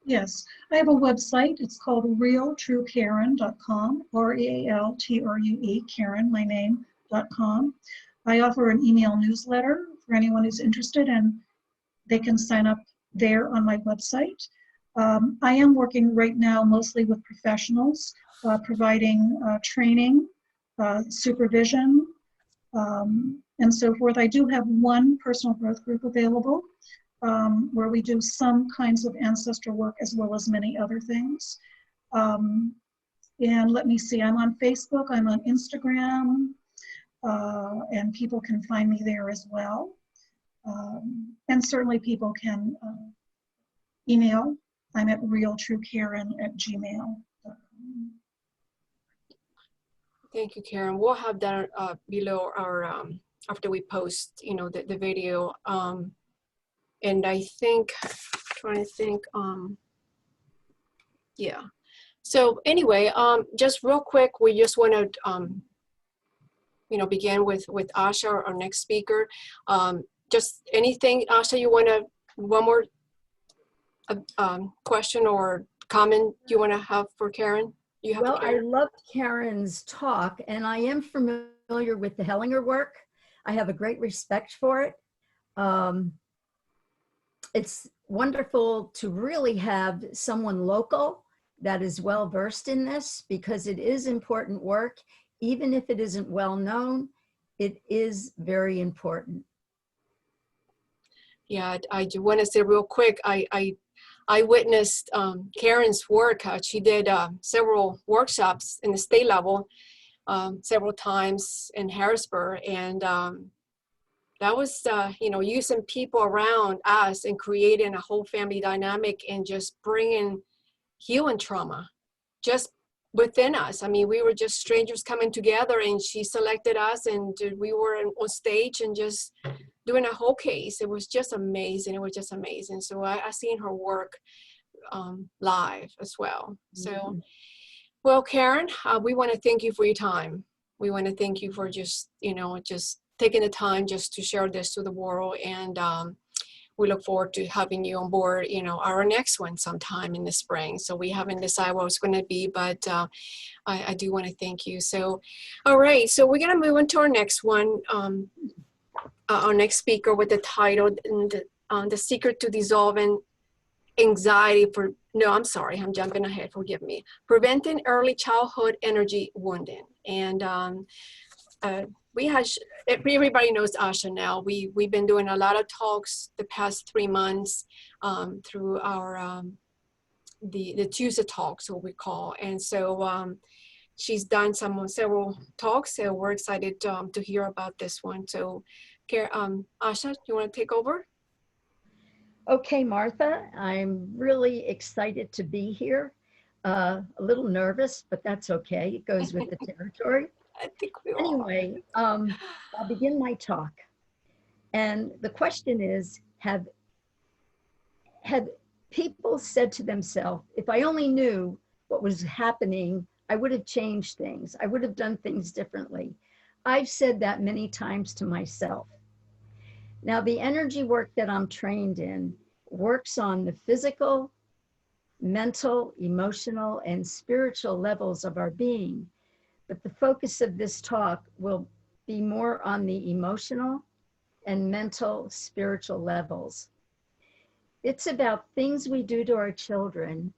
Yes, I have a website. It's called realtruekaren.com, REALTRUE, Karen, my name.com. I offer an email newsletter for anyone who's interested, and they can sign up there on my website. I am working right now mostly with professionals, providing training, supervision, and so forth. I do have one personal growth group available, where we do some kinds of ancestral work as well as many other things. And let me see, I'm on Facebook, I'm on Instagram, and people can find me there as well. And certainly people can email. I'm at realtruekaren@gmail.com. Thank you, Karen. We'll have that below our, after we post, you know, the video. And I think, trying to think, yeah. So anyway, just real quick, we just want to, you know, begin with Asha, our next speaker. Just anything, Asha, you want to, one more question or comment you want to have for Karen? You have Well, I loved Karen's talk, and I am familiar with the Hellinger work. I have a great respect for it. It's wonderful to really have someone local that is well versed in this, because it is important work. Even if it isn't well known, it is very important. Yeah, I do want to say real quick, I witnessed Karen's work. She did several workshops in the state level several times in Harrisburg, and that was, you know, using people around us and creating a whole family dynamic and just bringing healing trauma just within us. I mean, we were just strangers coming together, and she selected us, and we were on stage and just doing a whole case. It was just amazing. It was just amazing. So I seen her work live as well. So, well, Karen, we want to thank you for your time. We want to thank you for just, you know, just taking the time just to share this to the world. And we look forward to having you on board, you know, our next one sometime in the spring. So we haven't decided what it's going to be, but I do want to thank you. So, all right. So we're going to move on to our next one. Our next speaker with the title, The Secret to Dissolving Anxiety for, no, I'm sorry, I'm jumping ahead, forgive me. Preventing Early Childhood Energy Wounding. And we have, everybody knows Asha now. We've been doing a lot of talks the past 3 months through our, the Tuesday talks, what we call. And so she's done several talks, so we're excited to hear about this one. So Asha, you want to take over? Okay, Martha, I'm really excited to be here. A little nervous, but that's okay. It goes with the territory. I think we are. Anyway, I'll begin my talk. And the question is, have people said to themselves, if I only knew what was happening, I would have changed things. I would have done things differently. I've said that many times to myself. Now, the energy work that I'm trained in works on the physical, mental, emotional, and spiritual levels of our being. But the focus of this talk will be more on the emotional and mental, spiritual levels. It's about things we do to our children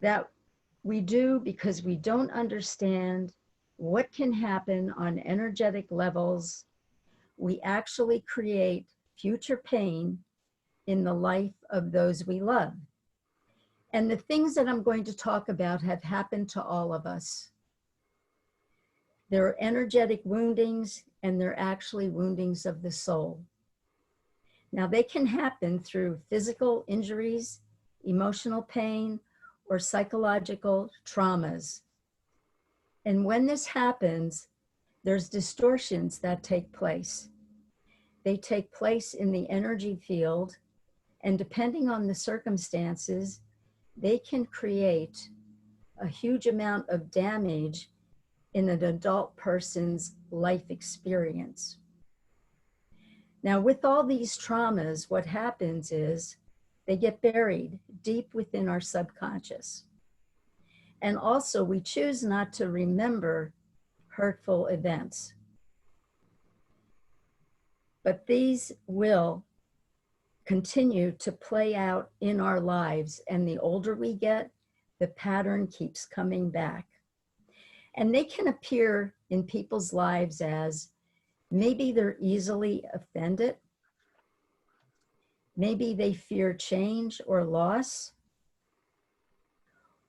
that we do because we don't understand what can happen on energetic levels. We actually create future pain in the life of those we love. And the things that I'm going to talk about have happened to all of us. There are energetic woundings, and they're actually woundings of the soul. Now, they can happen through physical injuries, emotional pain, or psychological traumas. And when this happens, there's distortions that take place. They take place in the energy field, and depending on the circumstances, they can create a huge amount of damage in an adult person's life experience. Now, with all these traumas, what happens is they get buried deep within our subconscious. And also, we choose not to remember hurtful events. But these will continue to play out in our lives, and the older we get, the pattern keeps coming back. And they can appear in people's lives as maybe they're easily offended, maybe they fear change or loss,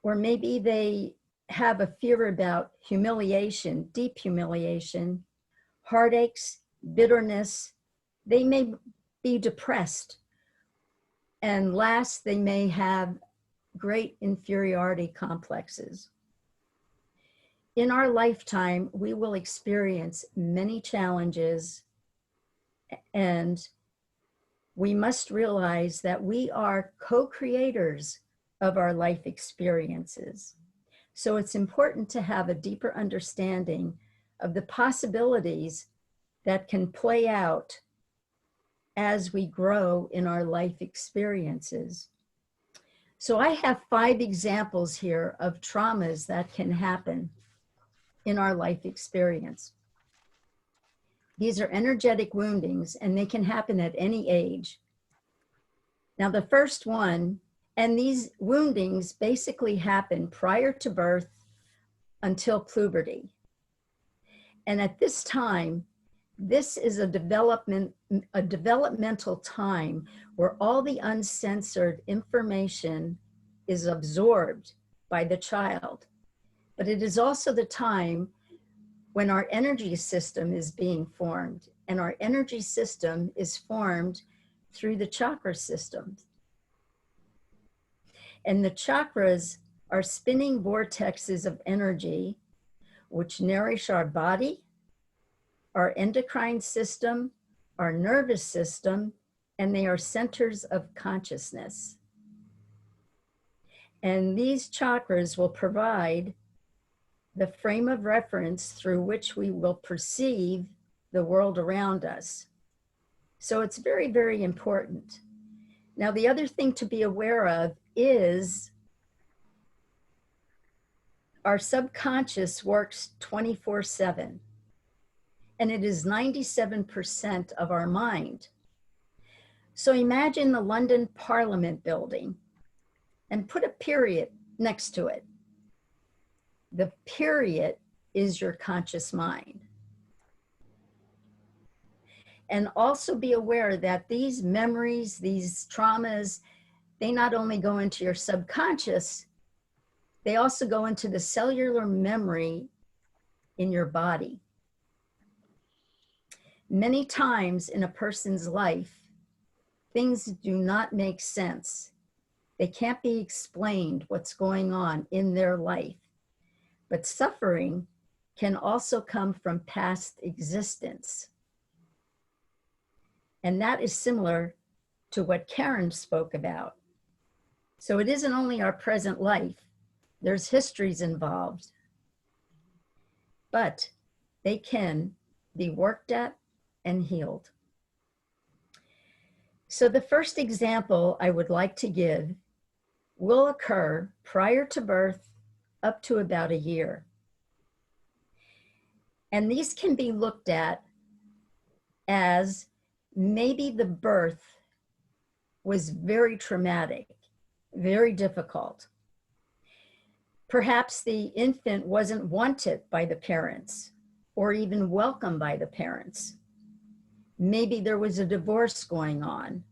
or maybe they have a fear about humiliation, deep humiliation, heartaches, bitterness. They may be depressed, And last, they may have great inferiority complexes. In our lifetime, we will experience many challenges, and we must realize that we are co-creators of our life experiences. So it's important to have a deeper understanding of the possibilities that can play out as we grow in our life experiences. So I have 5 examples here of traumas that can happen in our life experience. These are energetic woundings, and they can happen at any age. Now, the first one, and these woundings basically happen prior to birth until puberty. And at this time, this is a developmental time where all the uncensored information is absorbed by the child. But it is also the time when our energy system is being formed, and our energy system is formed through the chakra system. And the chakras are spinning vortexes of energy which nourish our body, our endocrine system, our nervous system, and they are centers of consciousness. And these chakras will provide the frame of reference through which we will perceive the world around us. So it's very, very important. Now, the other thing to be aware of is our subconscious works 24/7, and it is 97% of our mind. So imagine the London Parliament building and put a period next to it. The period is your conscious mind. And also be aware that these memories, these traumas, they not only go into your subconscious, they also go into the cellular memory in your body. Many times in a person's life, things do not make sense. They can't be explained what's going on in their life. But suffering can also come from past existence. And that is similar to what Karen spoke about. So it isn't only our present life, there's histories involved, but they can be worked at and healed. So the first example I would like to give will occur prior to birth up to about a year. And these can be looked at as maybe the birth was very traumatic, very difficult. Perhaps the infant wasn't wanted by the parents or even welcomed by the parents. Maybe there was a divorce going on,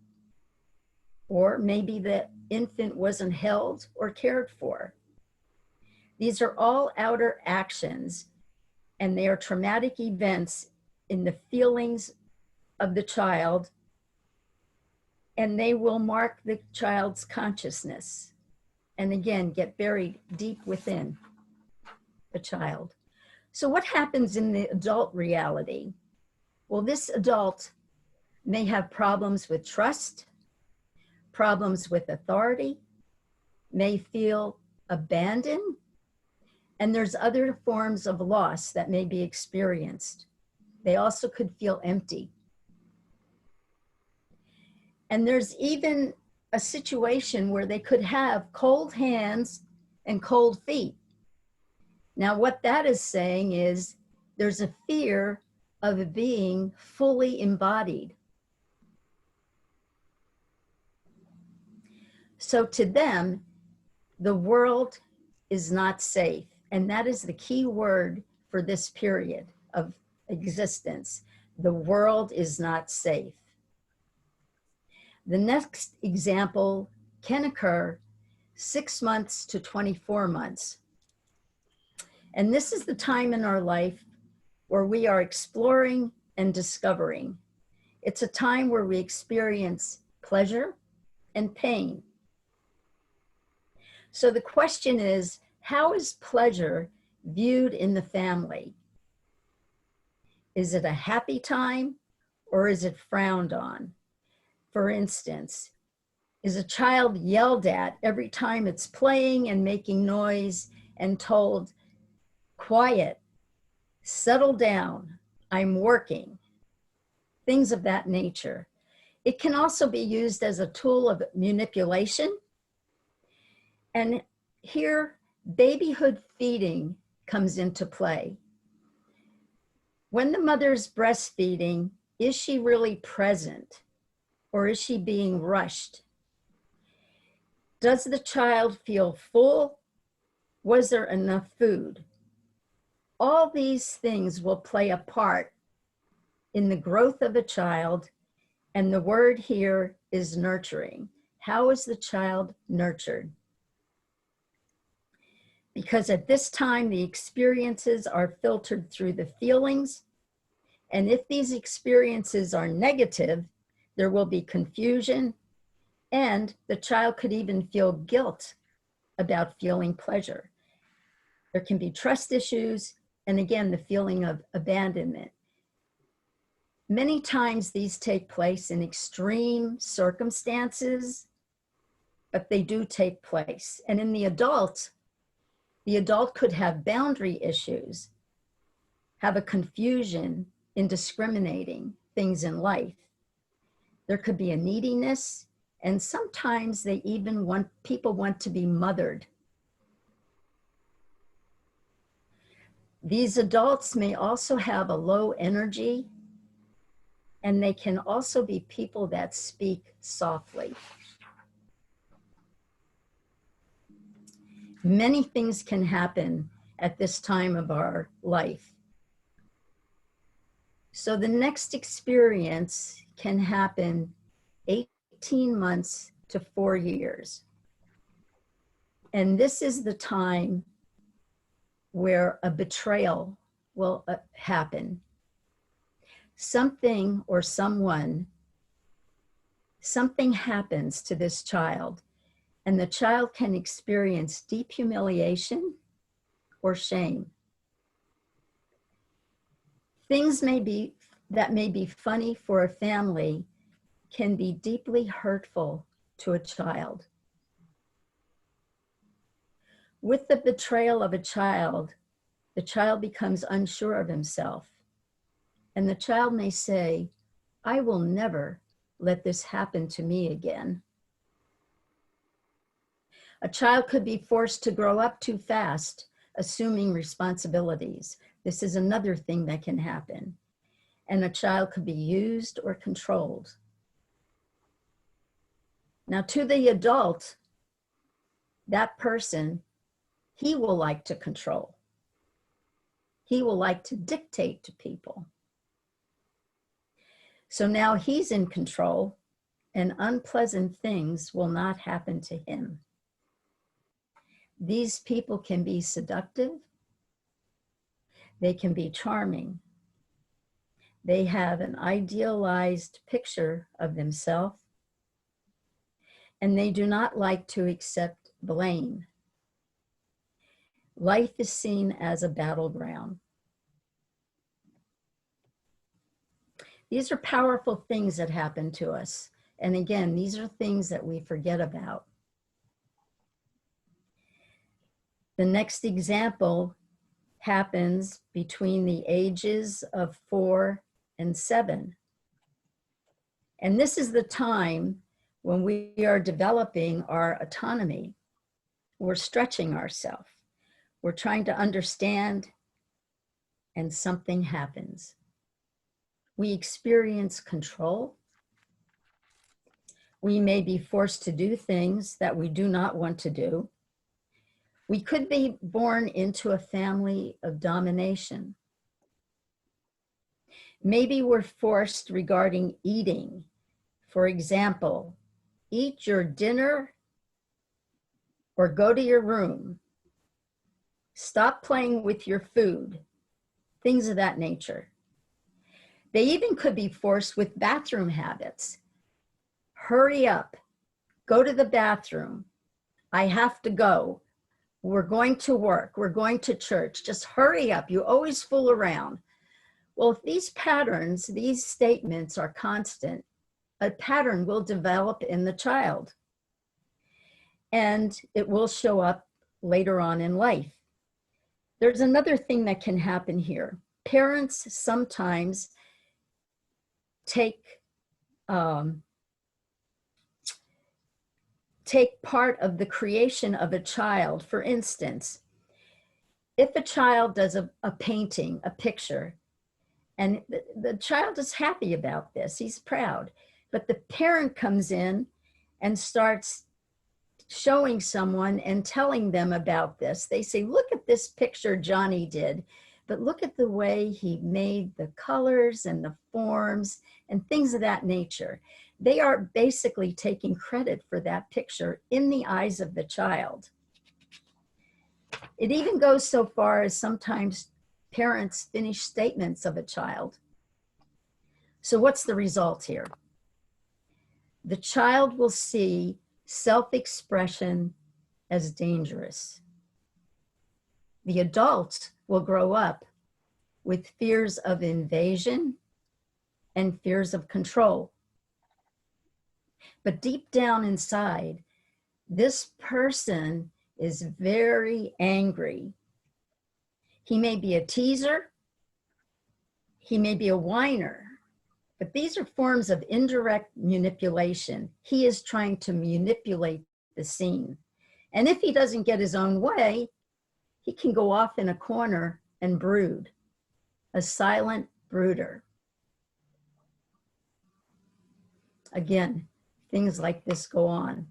or maybe the infant wasn't held or cared for. These are all outer actions, and they are traumatic events in the feelings of the child, and they will mark the child's consciousness, and again, get buried deep within the child. So what happens in the adult reality? Well, this adult may have problems with trust, problems with authority, may feel abandoned, and there's other forms of loss that may be experienced. They also could feel empty. And there's even a situation where they could have cold hands and cold feet. Now, what that is saying is there's a fear of being fully embodied. So to them, the world is not safe. And that is the key word for this period of existence. The world is not safe. The next example can occur 6 months to 24 months. And this is the time in our life where we are exploring and discovering. It's a time where we experience pleasure, and pain. So the question is, how is pleasure viewed in the family? Is it a happy time or is it frowned on? For instance, is a child yelled at every time it's playing and making noise and told, quiet, settle down, I'm working, things of that nature. It can also be used as a tool of manipulation. And here, babyhood feeding comes into play. When the mother's breastfeeding, is she really present or is she being rushed? Does the child feel full? Was there enough food? All these things will play a part in the growth of a child, and the word here is nurturing. How is the child nurtured? Because at this time, the experiences are filtered through the feelings, and if these experiences are negative, there will be confusion, and the child could even feel guilt about feeling pleasure. There can be trust issues, and again, the feeling of abandonment. Many times these take place in extreme circumstances, but they do take place. And in the adult could have boundary issues, have a confusion in discriminating things in life. There could be a neediness, and sometimes they even people want to be mothered. These adults may also have a low energy, and they can also be people that speak softly. Many things can happen at this time of our life. So the next experience can happen 18 months to 4 years. And this is the time where a betrayal will happen. Something or someone, something happens to this child, and the child can experience deep humiliation or shame. Things that may be funny for a family can be deeply hurtful to a child. With the betrayal of a child, the child becomes unsure of himself. And the child may say, I will never let this happen to me again. A child could be forced to grow up too fast, assuming responsibilities. This is another thing that can happen. And a child could be used or controlled. Now, to the adult, that person, he will like to control. He will like to dictate to people. So now he's in control, and unpleasant things will not happen to him. These people can be seductive. They can be charming. They have an idealized picture of themselves, and they do not like to accept blame. Life is seen as a battleground. These are powerful things that happen to us. And again, these are things that we forget about. The next example happens between the ages of 4 and 7. And this is the time when we are developing our autonomy. We're stretching ourselves. We're trying to understand, and something happens. We experience control. We may be forced to do things that we do not want to do. We could be born into a family of domination. Maybe we're forced regarding eating. For example, eat your dinner or go to your room. Stop playing with your food, things of that nature. They even could be forced with bathroom habits. Hurry up, go to the bathroom. I have to go. We're going to work. We're going to church. Just hurry up. You always fool around. Well, if these patterns, these statements are constant, a pattern will develop in the child. And it will show up later on in life. There's another thing that can happen here. Parents sometimes take part of the creation of a child. For instance, if a child does a painting, a picture, and the child is happy about this, he's proud, but the parent comes in and starts showing someone and telling them about this. They say, look at this picture Johnny did, but look at the way he made the colors and the forms and things of that nature. They are basically taking credit for that picture in the eyes of the child. It even goes so far as sometimes parents finish statements of a child. So what's the result here? The child will see self-expression as dangerous. The adult will grow up with fears of invasion and fears of control. But deep down inside, this person is very angry. He may be a teaser, he may be a whiner, but these are forms of indirect manipulation. He is trying to manipulate the scene. And if he doesn't get his own way, he can go off in a corner and brood, a silent brooder. Again, things like this go on.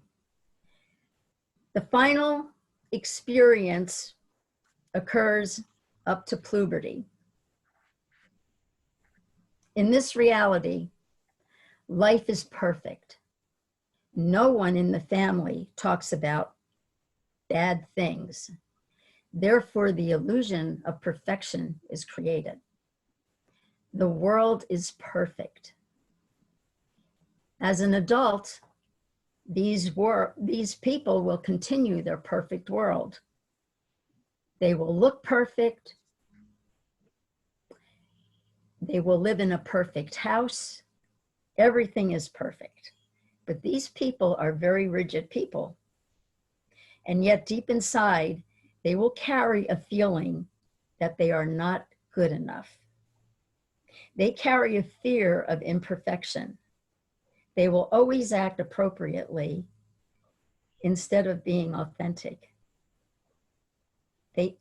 The final experience occurs up to puberty. In this reality, life is perfect. No one in the family talks about bad things. Therefore, the illusion of perfection is created. The world is perfect. As an adult, these people will continue their perfect world. They will look perfect. They will live in a perfect house. Everything is perfect. But these people are very rigid people. And yet deep inside, they will carry a feeling that they are not good enough. They carry a fear of imperfection. They will always act appropriately instead of being authentic.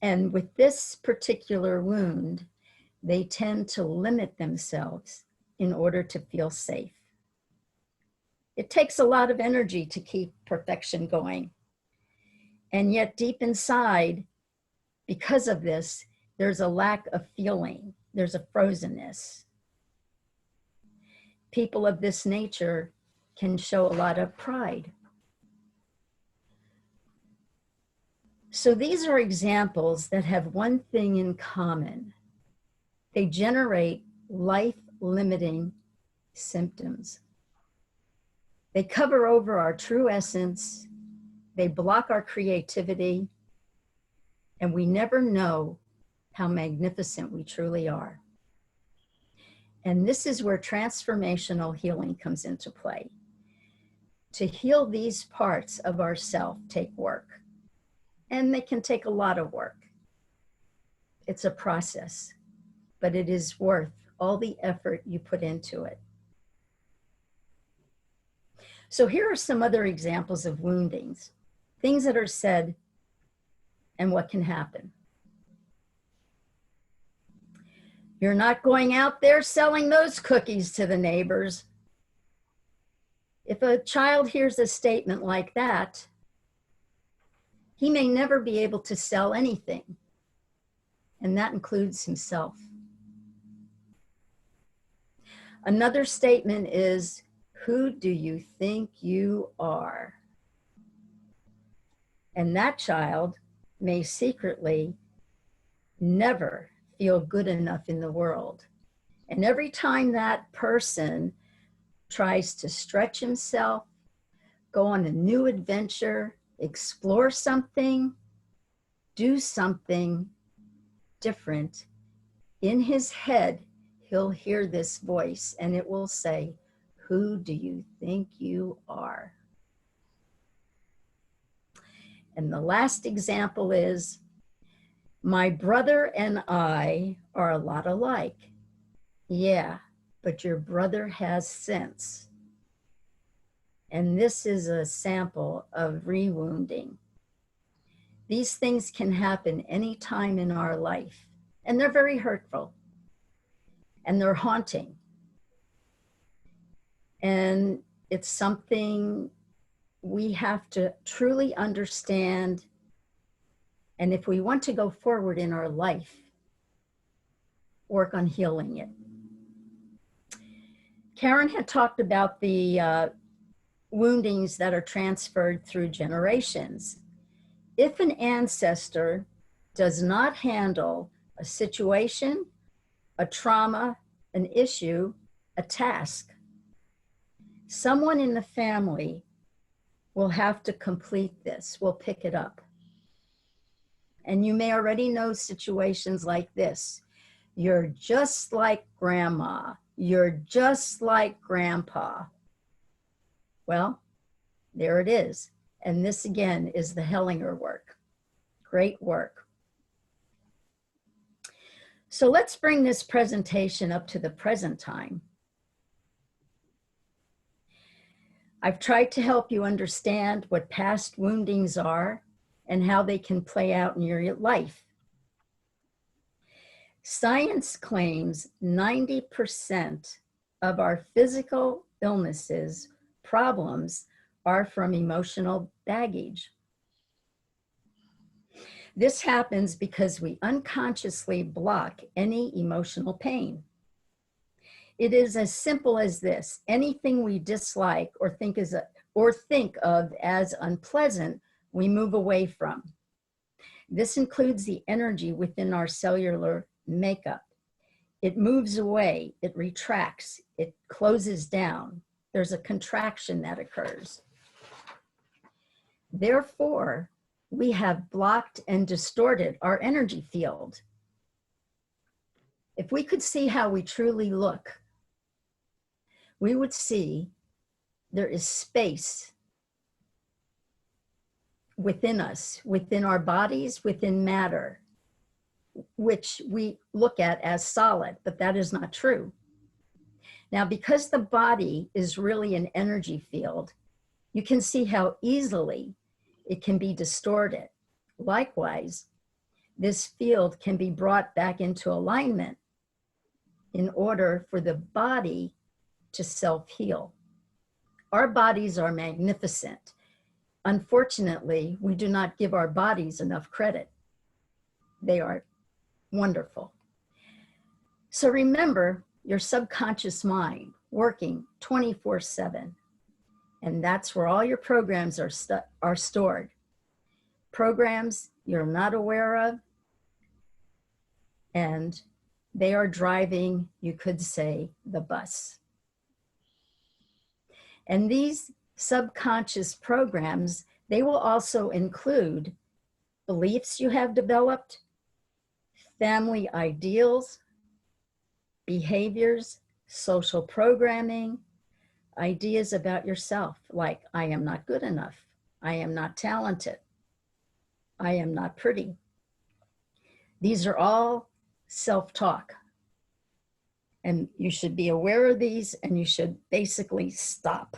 And with this particular wound, they tend to limit themselves in order to feel safe. It takes a lot of energy to keep perfection going. And yet deep inside, because of this, there's a lack of feeling. There's a frozenness. People of this nature can show a lot of pride. So these are examples that have one thing in common. They generate life-limiting symptoms. They cover over our true essence. They block our creativity. And we never know how magnificent we truly are. And this is where transformational healing comes into play. To heal these parts of ourself take work. And they can take a lot of work. It's a process, but it is worth all the effort you put into it. So here are some other examples of woundings, things that are said and what can happen. You're not going out there selling those cookies to the neighbors. If a child hears a statement like that, he may never be able to sell anything, and that includes himself. Another statement is, who do you think you are? And that child may secretly never feel good enough in the world. And every time that person tries to stretch himself, go on a new adventure, explore something, do something different, in his head, he'll hear this voice and it will say, "Who do you think you are?" And the last example is, "My brother and I are a lot alike." Yeah, but your brother has sense. And this is a sample of rewounding. These things can happen anytime in our life, and they're very hurtful, and they're haunting. And it's something we have to truly understand. And if we want to go forward in our life, work on healing it. Karen had talked about the woundings that are transferred through generations. If an ancestor does not handle a situation, a trauma, an issue, a task, someone in the family will have to complete this, will pick it up. And you may already know situations like this. You're just like grandma. You're just like grandpa. Well, there it is. And this again is the Hellinger work. Great work. So let's bring this presentation up to the present time. I've tried to help you understand what past woundings are and how they can play out in your life. Science claims 90% of our physical illnesses, problems, are from emotional baggage. This happens because we unconsciously block any emotional pain. It is as simple as this. Anything we dislike or think of as unpleasant, we move away from. This includes the energy within our cellular makeup. It moves away, it retracts, it closes down. There's a contraction that occurs. Therefore, we have blocked and distorted our energy field. If we could see how we truly look, we would see there is space within us, within our bodies, within matter, which we look at as solid, but that is not true. Now, because the body is really an energy field, you can see how easily it can be distorted. Likewise, this field can be brought back into alignment in order for the body to self-heal. Our bodies are magnificent. Unfortunately, we do not give our bodies enough credit. They are wonderful. So remember your subconscious mind working 24/7. And that's where all your programs are stored. Programs you're not aware of, and they are driving, you could say, the bus. And these subconscious programs, they will also include beliefs you have developed, family ideals, behaviors, social programming, ideas about yourself, like I am not good enough, I am not talented, I am not pretty. These are all self-talk. And you should be aware of these, and you should basically stop.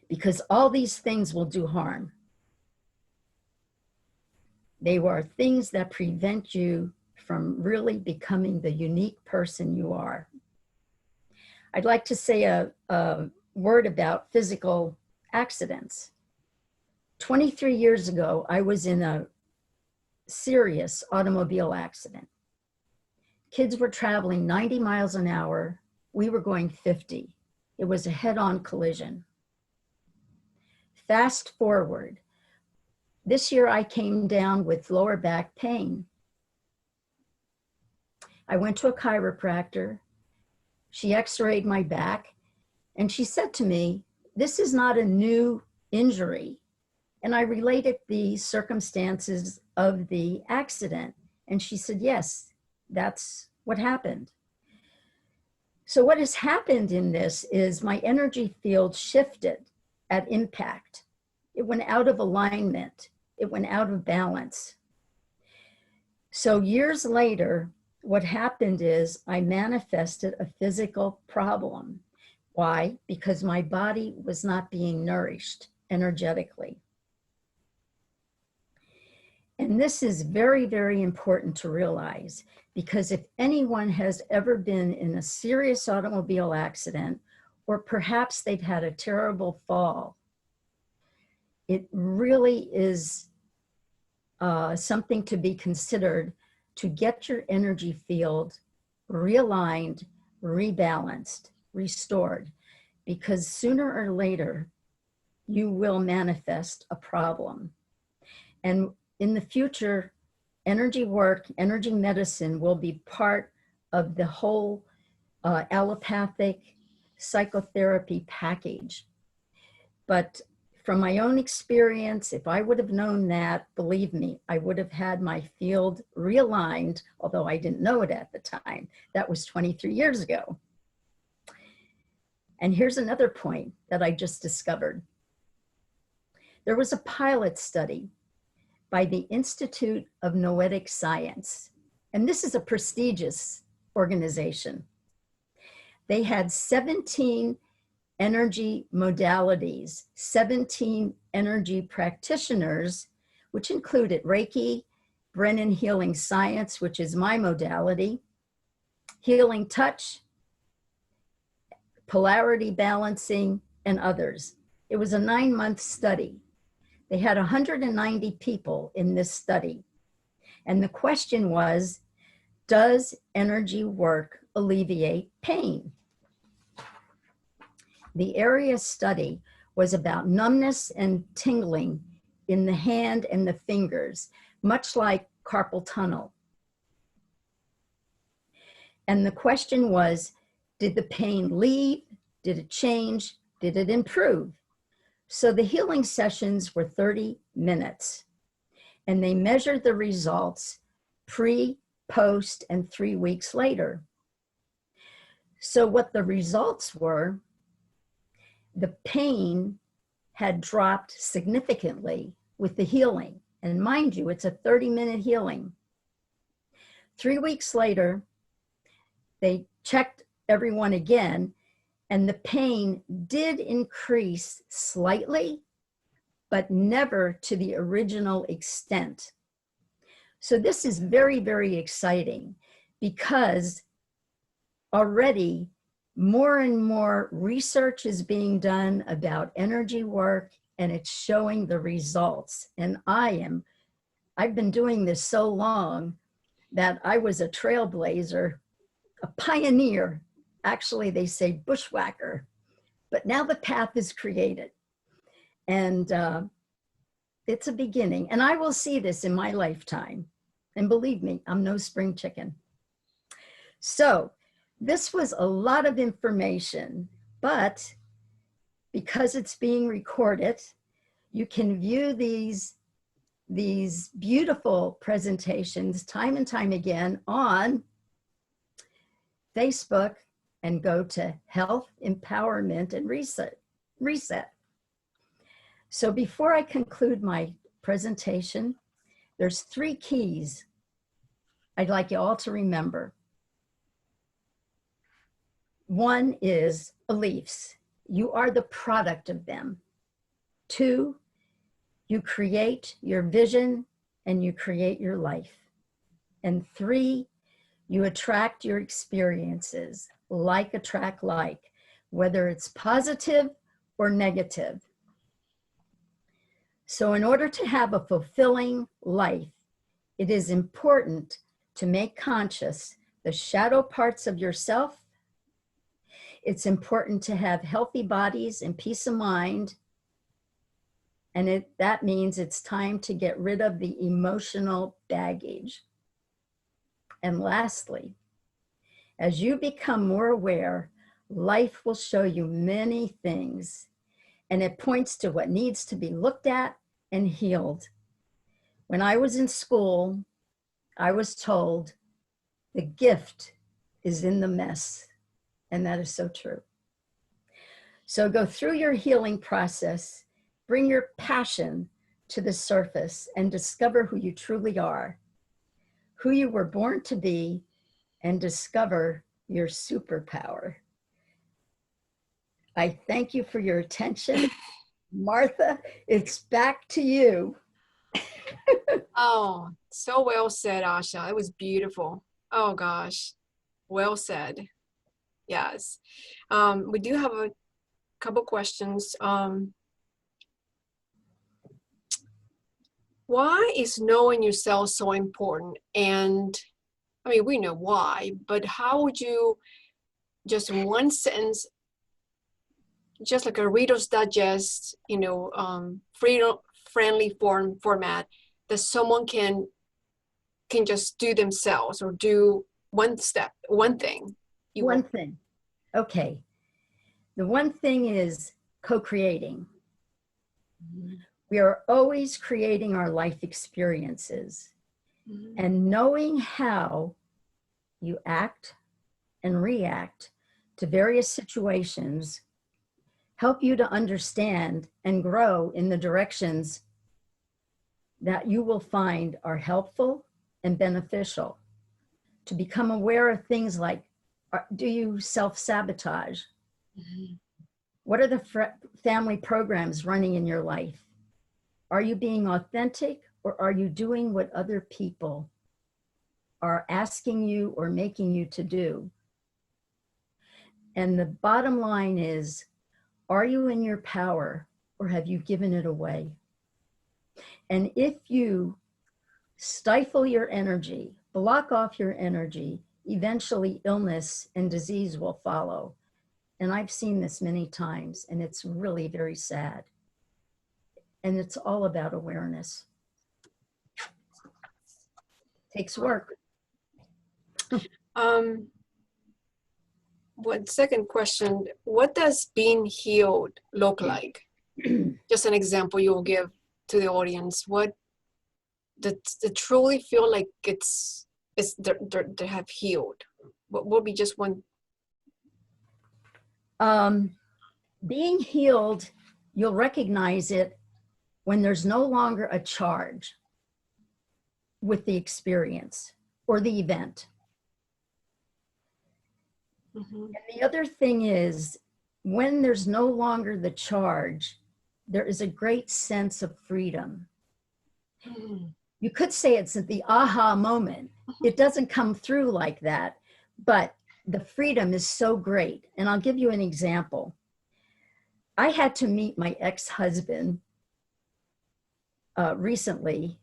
Because all these things will do harm. They are things that prevent you from really becoming the unique person you are. I'd like to say a word about physical accidents. 23 years ago, I was in a serious automobile accident. Kids were traveling 90 miles an hour. We were going 50. It was a head-on collision. Fast forward. This year I came down with lower back pain. I went to a chiropractor. She x-rayed my back, and she said to me, this is not a new injury. And I related the circumstances of the accident. And she said, yes, that's what happened. So what has happened in this is my energy field shifted at impact. It went out of alignment. It went out of balance. So years later, what happened is I manifested a physical problem. Why? Because my body was not being nourished energetically. And this is very, very important to realize, because if anyone has ever been in a serious automobile accident, or perhaps they've had a terrible fall, it really is something to be considered to get your energy field realigned, rebalanced, restored, because sooner or later, you will manifest a problem. And in the future, energy work, energy medicine will be part of the whole allopathic psychotherapy package. But from my own experience, if I would have known that, believe me, I would have had my field realigned, although I didn't know it at the time. That was 23 years ago. And here's another point that I just discovered. There was a pilot study by the Institute of Noetic Science. And this is a prestigious organization. They had 17 energy modalities, 17 energy practitioners, which included Reiki, Brennan Healing Science, which is my modality, healing touch, polarity balancing, and others. It was a 9-month study. They had 190 people in this study. And the question was, does energy work alleviate pain? The area study was about numbness and tingling in the hand and the fingers, much like carpal tunnel. And the question was, did the pain leave? Did it change? Did it improve? So the healing sessions were 30 minutes, and they measured the results pre, post, and 3 weeks later. So what the results were, the pain had dropped significantly with the healing. And mind you, it's a 30-minute healing. 3 weeks later, they checked everyone again, and the pain did increase slightly, but never to the original extent. So this is very, very exciting, because already more and more research is being done about energy work, and it's showing the results. And I've been doing this so long that I was a trailblazer, a pioneer. Actually, they say bushwhacker, but now the path is created. And it's a beginning. And I will see this in my lifetime. And believe me, I'm no spring chicken. So this was a lot of information, but because it's being recorded, you can view these beautiful presentations time and time again on Facebook, and go to Health, Empowerment, and Reset. So before I conclude my presentation, there's 3 keys I'd like you all to remember. 1 is beliefs. You are the product of them. 2, you create your vision and you create your life. And 3, you attract your experiences. Like attract like, whether it's positive or negative. So in order to have a fulfilling life, it is important to make conscious the shadow parts of yourself. It's important to have healthy bodies and peace of mind. And that means it's time to get rid of the emotional baggage. And lastly, as you become more aware, life will show you many things. and it points to what needs to be looked at and healed. When I was in school, I was told the gift is in the mess, and that is so true. So go through your healing process, bring your passion to the surface, and discover who you truly are, who you were born to be, and discover your superpower. I thank you for your attention. Martha, it's back to you. Oh, so well said, Asha. It was beautiful. Oh gosh, well said. Yes. We do have a couple questions. Why is knowing yourself so important? And I mean, we know why, but how would you, just in one sentence, just like a Reader's Digest, you know, friendly format, that someone can just do themselves, or do one step, one thing? One thing. Okay. The one thing is co-creating. Mm-hmm. We are always creating our life experiences. Mm-hmm. And knowing how you act and react to various situations help you to understand and grow in the directions that you will find are helpful and beneficial. To become aware of things like, do you self-sabotage? Mm-hmm. What are the family programs running in your life? Are you being authentic, or are you doing what other people are asking you or making you to do? And the bottom line is, are you in your power, or have you given it away? And if you stifle your energy, block off your energy, eventually illness and disease will follow. And I've seen this many times, and it's really very sad. And it's all about awareness. Takes work. One second question, what does being healed look like? Just an example you will give to the audience. What they truly feel like they have healed? What will be just one? Being healed, you'll recognize it when there's no longer a charge with the experience or the event. Mm-hmm. And the other thing is, when there's no longer the charge, there is a great sense of freedom. Mm-hmm. You could say it's at the aha moment. Mm-hmm. It doesn't come through like that, but the freedom is so great. And I'll give you an example. I had to meet my ex-husband recently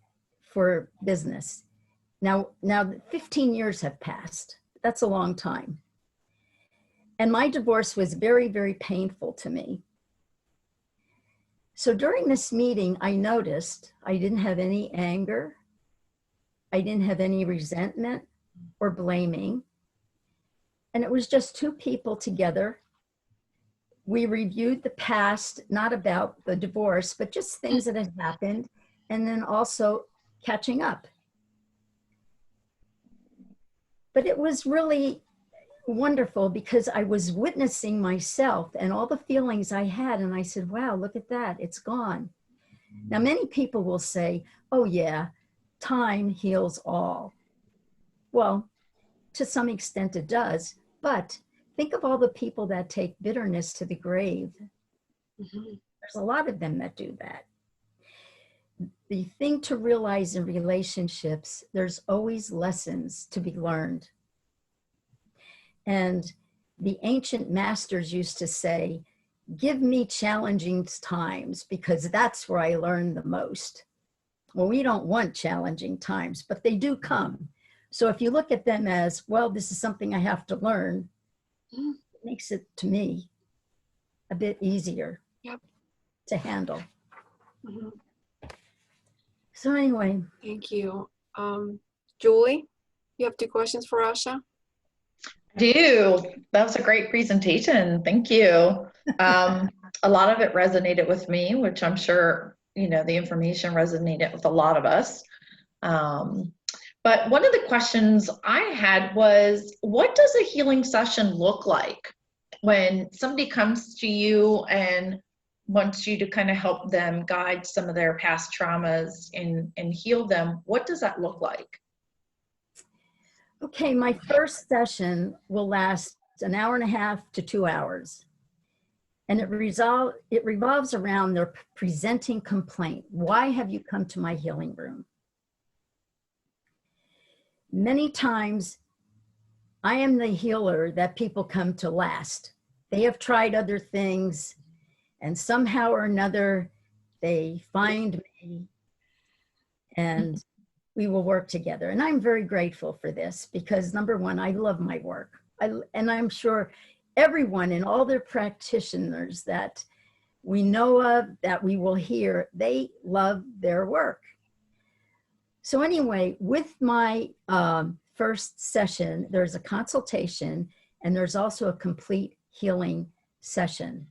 for business. Now 15 years have passed. That's a long time. And my divorce was very, very painful to me. So during this meeting, I noticed I didn't have any anger. I didn't have any resentment or blaming. And it was just two people together. We reviewed the past, not about the divorce, but just things that had happened, and then also catching up. But it was really wonderful because I was witnessing myself and all the feelings I had, and I said, wow, look at that, it's gone. Now, many people will say, oh yeah, time heals all. Well, to some extent it does, but think of all the people that take bitterness to the grave. Mm-hmm. There's a lot of them that do that. The thing to realize in relationships, there's always lessons to be learned. And the ancient masters used to say, give me challenging times because that's where I learn the most. Well, we don't want challenging times, but they do come. So if you look at them as, well, this is something I have to learn, it makes it, to me, a bit easier to handle. Mm-hmm. So anyway. Thank you. Julie, you have 2 questions for Asha? I do. That was a great presentation. Thank you. A lot of it resonated with me, which I'm sure, the information resonated with a lot of us. But one of the questions I had was, what does a healing session look like when somebody comes to you and wants you to kind of help them guide some of their past traumas and heal them? What does that look like? Okay, my first session will last an hour and a half to 2 hours. And it revolves around their presenting complaint. Why have you come to my healing room? Many times, I am the healer that people come to last. They have tried other things, and somehow or another, they find me, and we will work together. And I'm very grateful for this because, number one, I love my work. And I'm sure everyone and all their practitioners that we know of, that we will hear, they love their work. So anyway, with my first session, there's a consultation and there's also a complete healing session.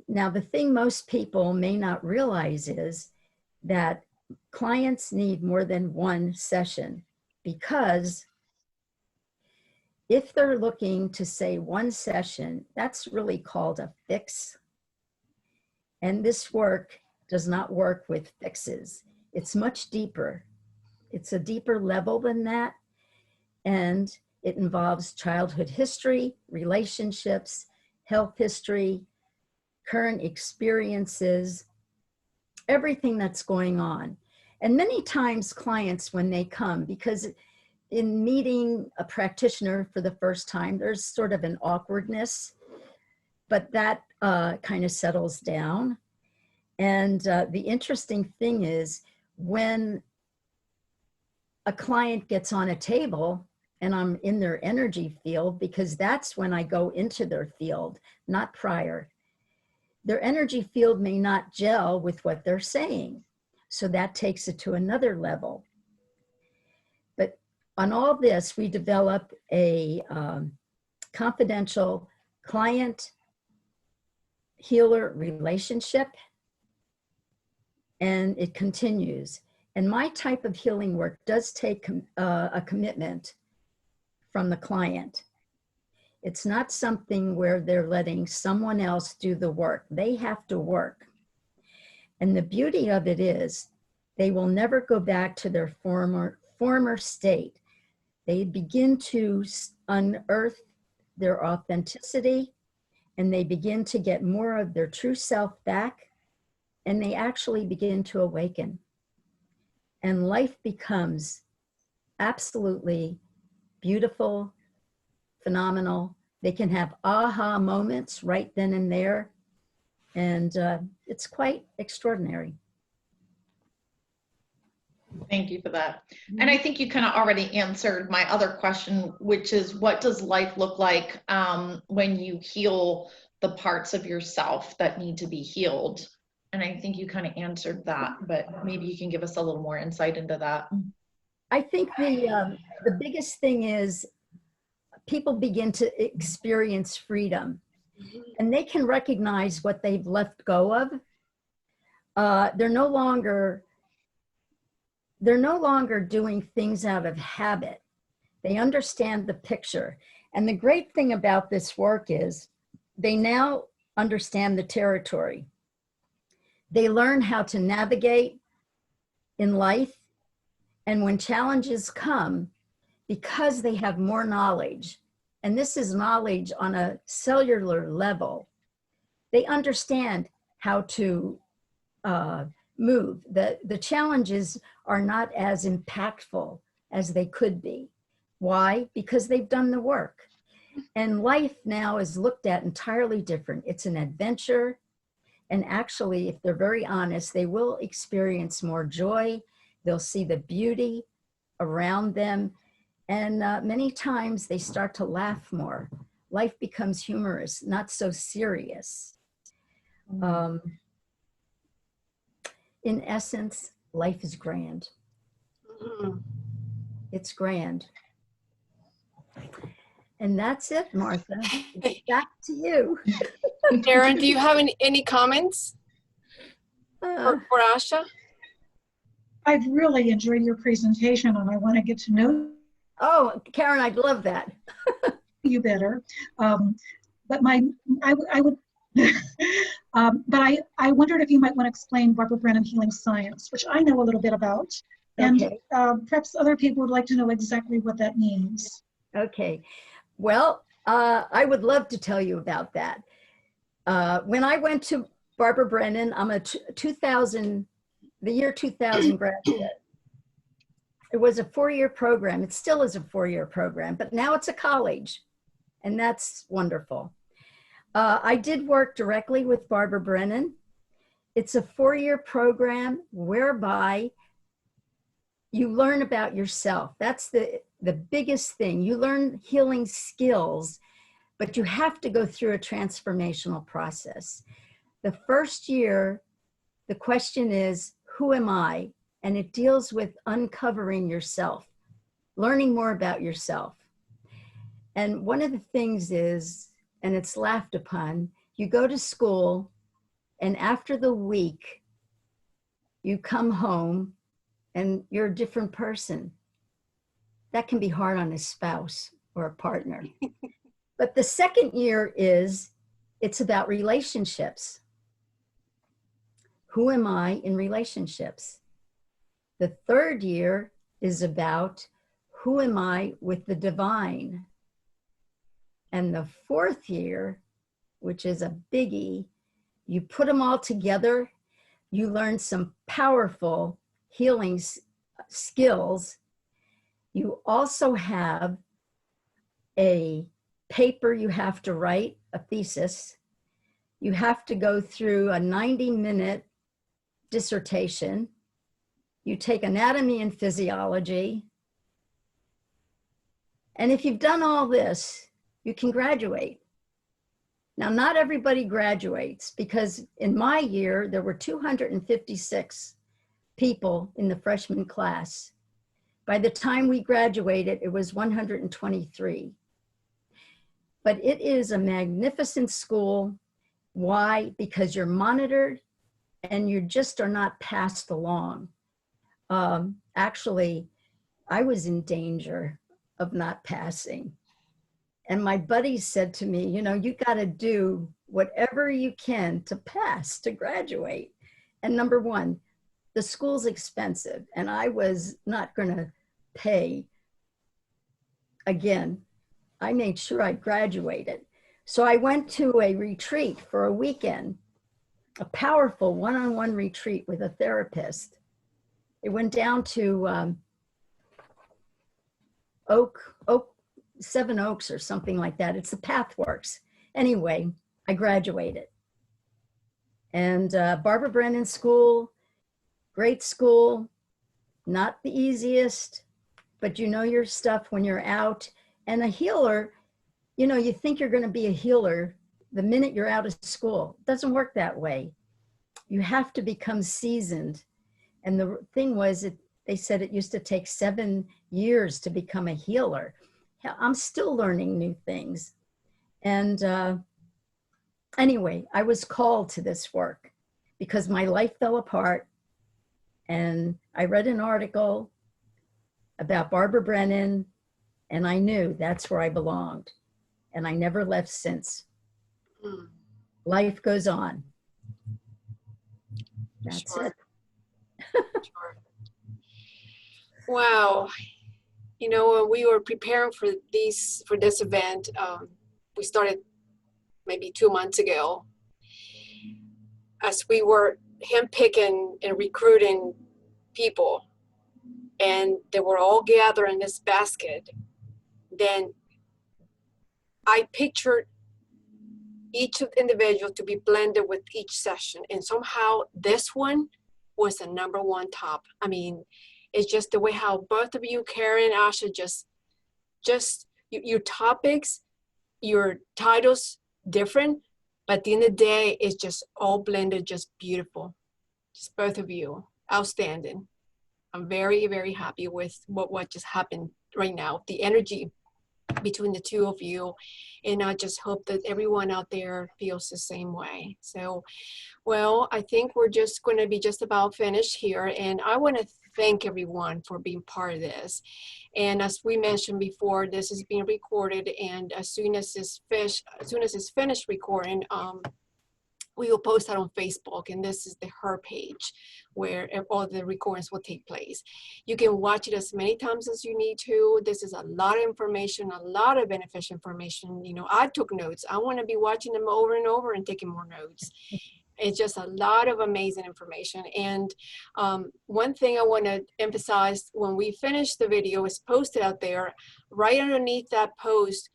Now, the thing most people may not realize is that clients need more than one session, because if they're looking to say one session, that's really called a fix. And this work does not work with fixes. It's much deeper. It's a deeper level than that. And it involves childhood history, relationships, health history, current experiences, everything that's going on. And many times clients, when they come, because in meeting a practitioner for the first time, there's sort of an awkwardness, but that kind of settles down. And the interesting thing is, when a client gets on a table and I'm in their energy field, because that's when I go into their field, not prior, their energy field may not gel with what they're saying. So that takes it to another level. But on all this, we develop a confidential client-healer relationship, and it continues. And my type of healing work does take a commitment from the client. It's not something where they're letting someone else do the work. They have to work. And the beauty of it is they will never go back to their former state. They begin to unearth their authenticity, and they begin to get more of their true self back, and they actually begin to awaken. And life becomes absolutely beautiful, phenomenal. They can have aha moments right then and there. And it's quite extraordinary. Thank you for that. And I think you kind of already answered my other question, which is, what does life look like when you heal the parts of yourself that need to be healed? And I think you kind of answered that, but maybe you can give us a little more insight into that. I think the biggest thing is people begin to experience freedom, and they can recognize what they've let go of. They're no longer doing things out of habit. They understand the picture. And the great thing about this work is they now understand the territory. They learn how to navigate in life. And when challenges come, because they have more knowledge, and this is knowledge on a cellular level, they understand how to move. The challenges are not as impactful as they could be. Why? Because they've done the work. And life now is looked at entirely different. It's an adventure. And actually, if they're very honest, they will experience more joy. They'll see the beauty around them. And many times they start to laugh more. Life becomes humorous, not so serious. In essence, life is grand. It's grand. And that's it, Martha. Back to you. Karen, do you have any comments for Asha? I've really enjoyed your presentation, and I want to get to know Oh, Karen, I'd love that. you better. But I would, but I wondered if you might want to explain Brennan Healing Science, which I know a little bit about, and Okay. perhaps other people would like to know exactly what that means. Okay. Well, I would love to tell you about that. When I went to Barbara Brennan, I'm a 2000 graduate. It was a 4-year program. It still is a 4-year program, but now it's a college, and that's wonderful. I did work directly with Barbara Brennan. It's a 4-year program whereby you learn about yourself. That's the biggest thing. You learn healing skills, but you have to go through a transformational process. The first year, the question is, who am I? And it deals with uncovering yourself, learning more about yourself. And one of the things is, and it's laughed upon, you go to school, and after the week, you come home and you're a different person. That can be hard on a spouse or a partner. But the second year it's about relationships. Who am I in relationships? The third year is about who am I with the divine? And the fourth year, which is a biggie, you put them all together, you learn some powerful healing skills. You also have a paper you have to write, a thesis. You have to go through a 90-minute dissertation. You take anatomy and physiology. And if you've done all this, you can graduate. Now, not everybody graduates, because in my year, there were 256 people in the freshman class. By the time we graduated, it was 123. But it is a magnificent school. Why? Because you're monitored and you just are not passed along. Actually, I was in danger of not passing. And my buddies said to me, you know, you got to do whatever you can to pass, to graduate. And number one, the school's expensive, and I was not going to pay. Again, I made sure I graduated. So I went to a retreat for a weekend, a powerful one-on-one retreat with a therapist. It went down to Seven Oaks or something like that. It's the Pathworks. Anyway, I graduated. And Barbara Brennan School, great school, not the easiest, but you know your stuff when you're out. And a healer, you know, you think you're going to be a healer the minute you're out of school. It doesn't work that way. You have to become seasoned. And the thing was, they said it used to take 7 years to become a healer. I'm still learning new things. And anyway, I was called to this work because my life fell apart. And I read an article about Barbara Brennan, and I knew that's where I belonged. And I never left since. Life goes on. That's Sure. it. Sure. Wow. You know, when we were preparing for this event, we started maybe 2 months ago. As we were handpicking and recruiting people, and they were all gathered in this basket, then I pictured each individual to be blended with each session. And somehow this one was the #1 top. I mean, it's just the way how both of you, Karen and Asha, just your topics, your titles different, but at the end of the day, it's just all blended, just beautiful. Just both of you, outstanding. I'm very, very happy with what just happened right now. The energy between the two of you. And I just hope that everyone out there feels the same way. So, well, I think we're just going to be just about finished here. And I want to thank everyone for being part of this. And as we mentioned before, this is being recorded. And as soon as it's finished recording, we will post that on Facebook, and this is her page where all the recordings will take place. You can watch it as many times as you need to. This is a lot of information, a lot of beneficial information. You know, I took notes. I want to be watching them over and over and taking more notes. It's just a lot of amazing information. And one thing I want to emphasize, when we finish the video, is posted out there, right underneath that post,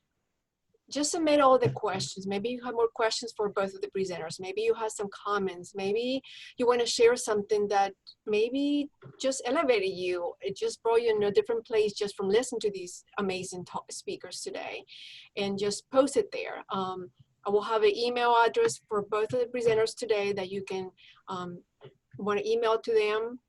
just submit all the questions. Maybe you have more questions for both of the presenters. Maybe you have some comments. Maybe you want to share something that maybe just elevated you. It just brought you in a different place just from listening to these amazing speakers today. And just post it there. I will have an email address for both of the presenters today that you can want to email to them.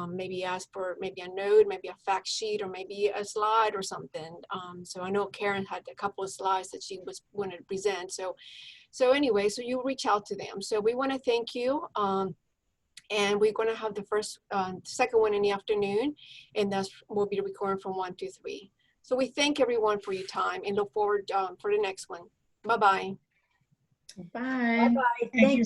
Maybe ask for maybe a note, maybe a fact sheet, or maybe a slide or something. So I know Karen had a couple of slides that she wanted to present. So anyway, so you reach out to them. So we want to thank you. And we're going to have the second one in the afternoon, and we'll be recording from 1 to 3. So we thank everyone for your time and look forward for the next one. Bye-bye. Bye. Bye-bye. Thank you